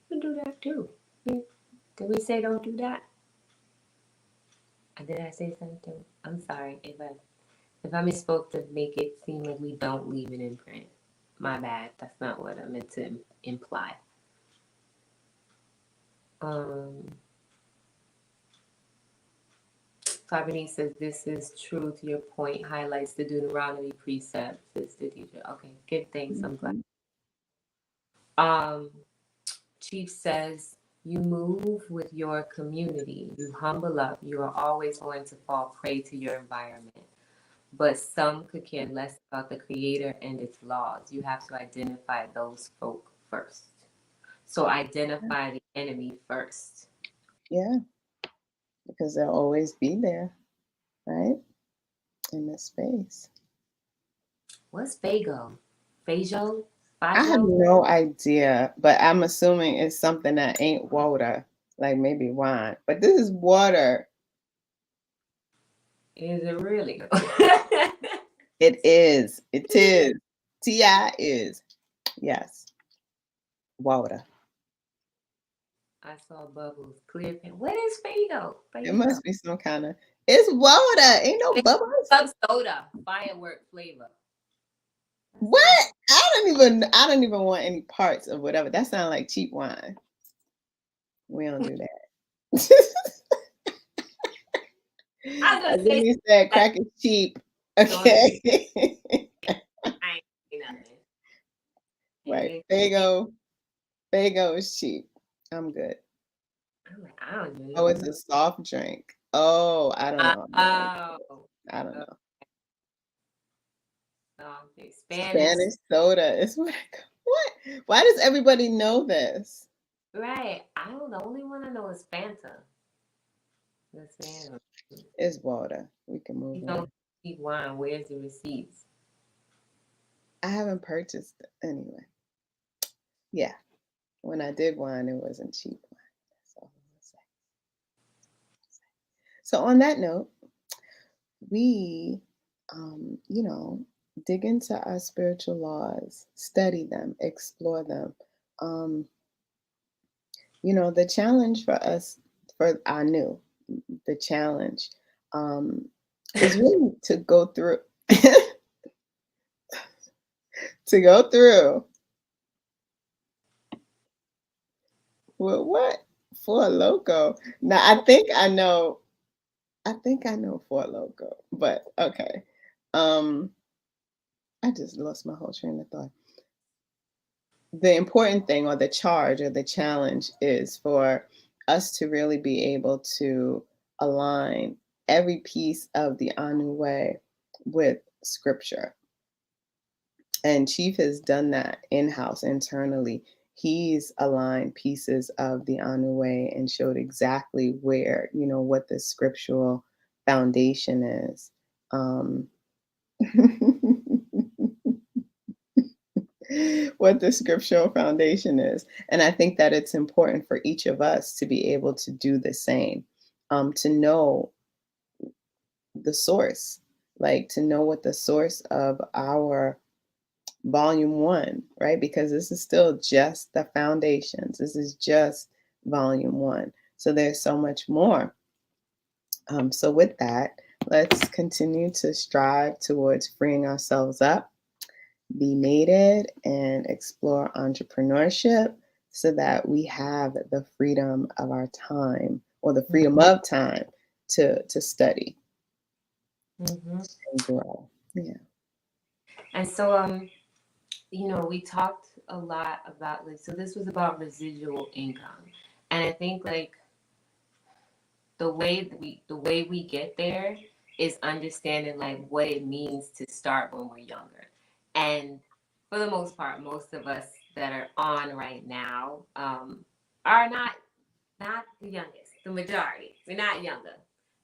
[SPEAKER 1] We can do that too. Did we say don't do that? Did I say something? I'm sorry if I misspoke to make it seem like we don't leave an imprint. My bad. That's not what I meant to imply. Um, Fabini says this is true to your point, highlights the Deuteronomy precepts. It's the teacher. Okay, good, thanks. I'm glad.
[SPEAKER 2] Mhm.
[SPEAKER 1] Um, Chief says, you move with your community, you humble up, you are always going to fall prey to your environment. But some could care less about the creator and its laws. You have to identify those folk first. So identify the enemy first.
[SPEAKER 2] Yeah, because they'll always be there, right? In the space.
[SPEAKER 1] What's Fago? Fajo?
[SPEAKER 2] I have
[SPEAKER 1] Fajo?
[SPEAKER 2] no idea, but I'm assuming it's something that ain't water, like maybe wine. But this is water.
[SPEAKER 1] Is it really?
[SPEAKER 2] It is. It is. Ti is. Yes. Water.
[SPEAKER 1] I saw bubbles. Clear pen. What is Fago?
[SPEAKER 2] It
[SPEAKER 1] Fago.
[SPEAKER 2] must be some kind of. It's water. Ain't no bubbles.
[SPEAKER 1] Club soda. Firework flavor.
[SPEAKER 2] What? I don't even want any parts of whatever. That sounds like cheap wine. We don't do that.
[SPEAKER 1] I was
[SPEAKER 2] And
[SPEAKER 1] gonna
[SPEAKER 2] then
[SPEAKER 1] say
[SPEAKER 2] you said
[SPEAKER 1] like
[SPEAKER 2] crack is cheap.
[SPEAKER 1] don't
[SPEAKER 2] Okay.
[SPEAKER 1] I ain't say nothing.
[SPEAKER 2] Right.
[SPEAKER 1] And
[SPEAKER 2] Fago is cheap. I'm good.
[SPEAKER 1] I'm like, I don't even
[SPEAKER 2] Oh,
[SPEAKER 1] know.
[SPEAKER 2] it's a soft drink. Oh, I don't know.
[SPEAKER 1] Oh,
[SPEAKER 2] I don't know.
[SPEAKER 1] okay. Spanish.
[SPEAKER 2] Spanish soda is what. What? Why does everybody know this?
[SPEAKER 1] Right. I don't know. The only one I know is Fanta. The Spanish.
[SPEAKER 2] It's water. We can
[SPEAKER 1] You
[SPEAKER 2] move
[SPEAKER 1] don't
[SPEAKER 2] on.
[SPEAKER 1] keep wine. Where's the receipts?
[SPEAKER 2] I haven't purchased it anyway. Yeah. When I did wine, it wasn't cheap wine. That's all I'm gonna say. So on that note, we, dig into our spiritual laws, study them, explore them. Um, the challenge for us, for Anu, the challenge is really to go through, to go through. Well, what? For Loco. Now I think I know Fort Loco, but okay. Um, I just lost my whole train of thought. The important thing, or the charge, or the challenge is for us to really be able to align every piece of the Anu way with scripture. And Chief has done that in house internally. He's aligned pieces of the Anu way and showed exactly where, what the scriptural foundation is. Um, what the scriptural foundation is. And I think that it's important for each of us to be able to do the same, to know the source, like to know what the source of our volume one, right? Because this is still just the foundations. This is just volume one. So there's so much more. So with that, let's continue to strive towards freeing ourselves up, be mated, and explore entrepreneurship so that we have the freedom of our time, or the freedom of time to study
[SPEAKER 1] Mm-hmm.
[SPEAKER 2] and grow. Yeah.
[SPEAKER 1] And so, we talked a lot about like, so this was about residual income, and I think like the way we get there is understanding like what it means to start when we're younger, and for the most part, most of us that are on right now are not the youngest. The majority, we're not younger,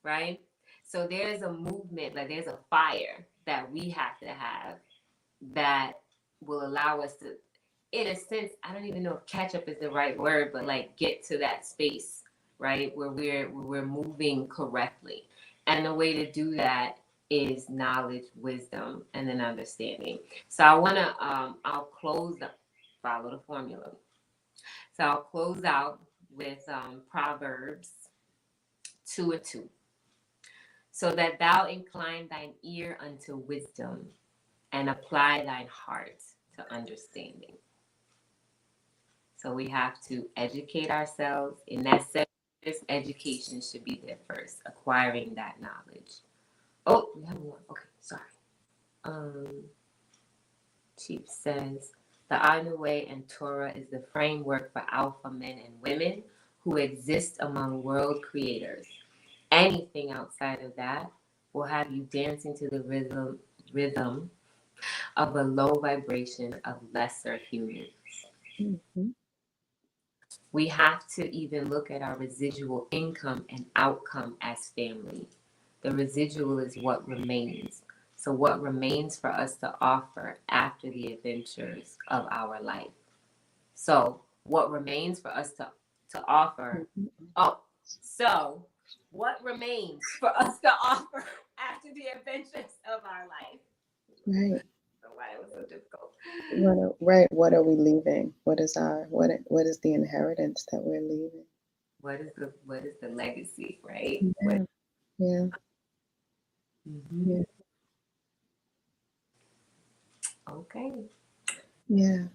[SPEAKER 1] right? So there's a movement, like there's a fire that we have to have that will allow us to, in a sense, I don't even know if catch up is the right word, but like get to that space, right, where we're moving correctly. And the way to do that is knowledge, wisdom, and then understanding. So I want to I'll follow the formula. So I'll close out with Proverbs 2:2. So that thou incline thine ear unto wisdom and apply thine heart to understanding. So we have to educate ourselves. In that sense, education should be there first, acquiring that knowledge. Oh, we have one. Okay, sorry. Um, Chief says the Anu Way and Torah is the framework for alpha men and women who exist among world creators. Anything outside of that will have you dancing to the rhythm of a low vibration of lesser humans.
[SPEAKER 2] Mhm.
[SPEAKER 1] We have to even look at our residual income and outcome as family. The residual is what remains. So, what remains for us to offer after the adventures of our life? So, what remains for us to offer? Oh, so what remains for us to offer after the adventures of our life?
[SPEAKER 2] Right.
[SPEAKER 1] So, why it was so difficult.
[SPEAKER 2] Right. What are we leaving? What is the inheritance that we're leaving?
[SPEAKER 1] What is the legacy, right?
[SPEAKER 2] Yeah. Yeah.
[SPEAKER 1] Mm-hmm.
[SPEAKER 2] Yeah.
[SPEAKER 1] Okay.
[SPEAKER 2] Yeah.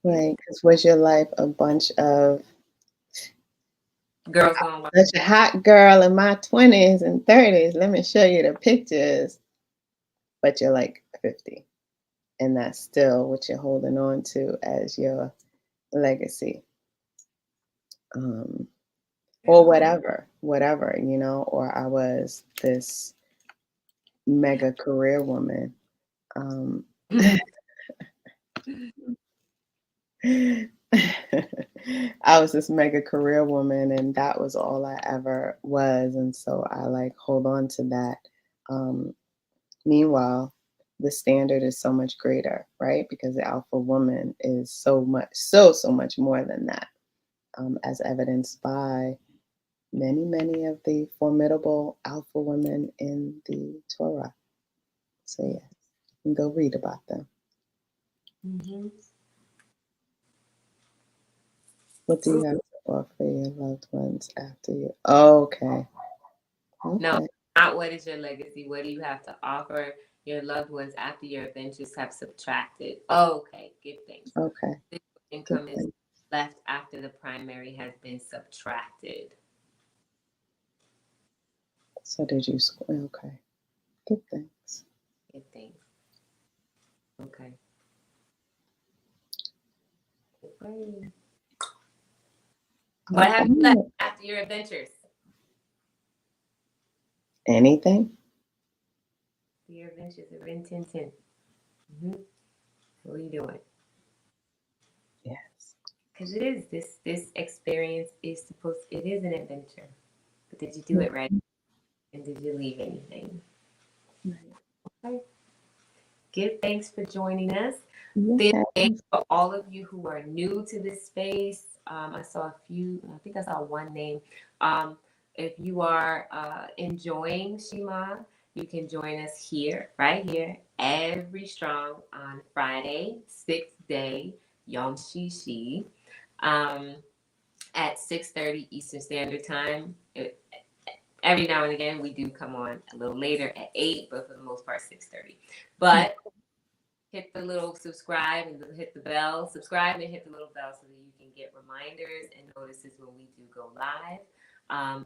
[SPEAKER 2] Right. Because was your life a bunch of
[SPEAKER 1] Girls gonna watch.
[SPEAKER 2] such a hot girl in my 20s and 30s? Let me show you the pictures. But you're like 50. And that's still what you're holding on to as your legacy. Or whatever, or I was this mega career woman. I was this mega career woman, and that was all I ever was. And so I like hold on to that. Meanwhile, the standard is so much greater, right? Because the alpha woman is so much more than that, as evidenced by many of the formidable alpha women in the Torah. So, yes, you can go read about them.
[SPEAKER 1] Mm-hmm.
[SPEAKER 2] What do you have to offer your loved ones after you? Okay.
[SPEAKER 1] No,
[SPEAKER 2] Okay.
[SPEAKER 1] not what is your legacy. What do you have to offer your loved ones after your adventures have subtracted? Okay, give thanks.
[SPEAKER 2] Okay.
[SPEAKER 1] This
[SPEAKER 2] Good
[SPEAKER 1] income is
[SPEAKER 2] thing.
[SPEAKER 1] left after the primary has been subtracted.
[SPEAKER 2] So did you square? Okay. Good things.
[SPEAKER 1] Give thanks. Okay. Okay. What have you left
[SPEAKER 2] Okay.
[SPEAKER 1] after your adventures?
[SPEAKER 2] Anything?
[SPEAKER 1] Your adventures are in Tintin. Mm-hmm. What are you doing?
[SPEAKER 2] Yes.
[SPEAKER 1] Because it is this experience is supposed. It is an adventure. But did you do it right? And did you leave anything? Okay. Give thanks for joining us. Thank
[SPEAKER 2] Yes.
[SPEAKER 1] for all of you who are new to this space. I saw a few, I think I saw one name. If you are enjoying Shema, you can join us here, right here, every strong on Friday, 6th day, Yom Shishi, at 6:30 Eastern Standard Time. Every now and again, we do come on a little later at 8, but for the most part, 6:30. But hit the little subscribe and hit the bell. Subscribe and hit the little bell so that you can get reminders and notices when we do go live.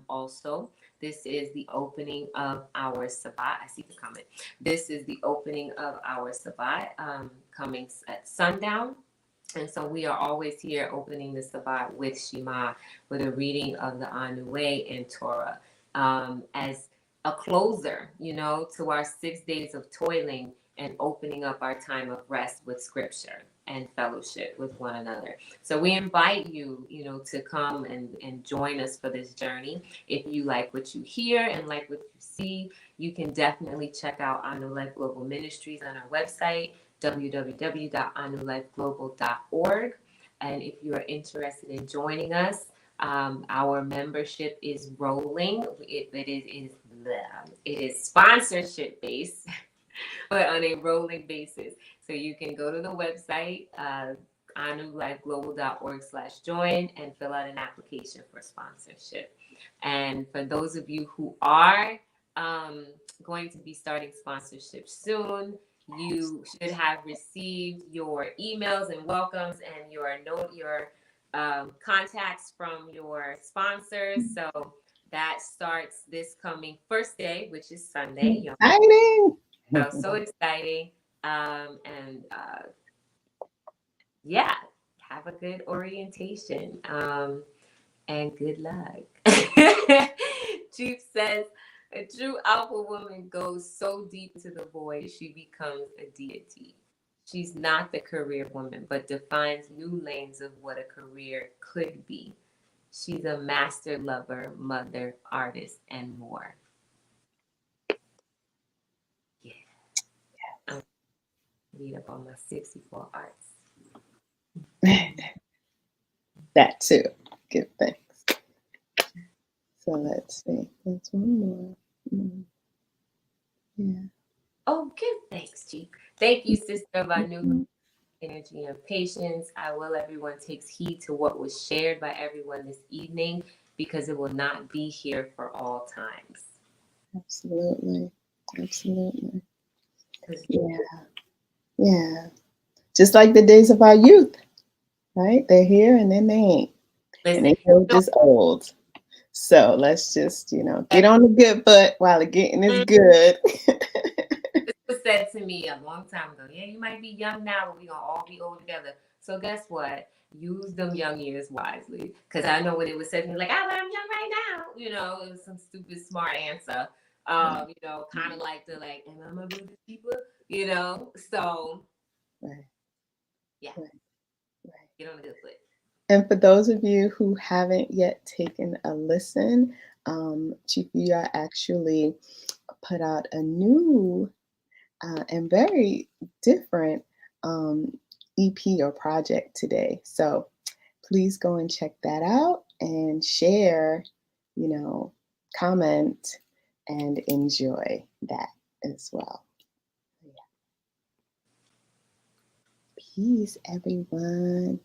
[SPEAKER 1] Also, this is the opening of our Sabbat. I see the comment. This is the opening of our Sabbat coming at sundown. And so we are always here opening the Sabbat with Shema, with a reading of the Anu Way and Torah as a closer, to our 6 days of toiling and opening up our time of rest with scripture and fellowship with one another. So we invite you, to come and join us for this journey. If you like what you hear and like what you see, you can definitely check out Anu Life Global Ministries on our website, www.anulifeglobal.org. And if you are interested in joining us, our membership is rolling. It is sponsorship based, but on a rolling basis. So you can go to the website, anulifeglobal.org/join, and fill out an application for sponsorship. And for those of you who are going to be starting sponsorship soon, You should have received your emails and welcomes and your contacts from your sponsors. So that starts this coming first day, which is Sunday.
[SPEAKER 2] Exciting.
[SPEAKER 1] So exciting. And yeah, have a good orientation. And good luck. Chief says, a true alpha woman goes so deep into the void, she becomes a deity. She's not the career woman, but defines new lanes of what a career could be. She's a master lover, mother, artist, and more. Yeah. I'm read up on my 64 arts.
[SPEAKER 2] That too. Give thanks. So let's see. That's one more. Yeah.
[SPEAKER 1] Oh, give thanks, Chief. Thank you, sister of our new energy and patience. I will, everyone takes heed to what was shared by everyone this evening because it will not be here for all times.
[SPEAKER 2] Absolutely. Absolutely. Yeah. Yeah. Just like the days of our youth, right? They're here and then they ain't. And they feel just old. So let's just, get on the good foot while the getting is good.
[SPEAKER 1] This was said to me a long time ago. Yeah, you might be young now, but we're going to all be old together. So guess what? Use them young years wisely. Because I know when it was said to me, like, I'm young right now. It was some stupid, smart answer. Kind of like am I my brother's keeper? So,
[SPEAKER 2] Right.
[SPEAKER 1] yeah.
[SPEAKER 2] Right.
[SPEAKER 1] Get on the good foot.
[SPEAKER 2] And for those of you who haven't yet taken a listen, Chief Yuya actually put out a new and very different EP or project today. So please go and check that out and share, comment and enjoy that as well. Yeah. Peace, everyone.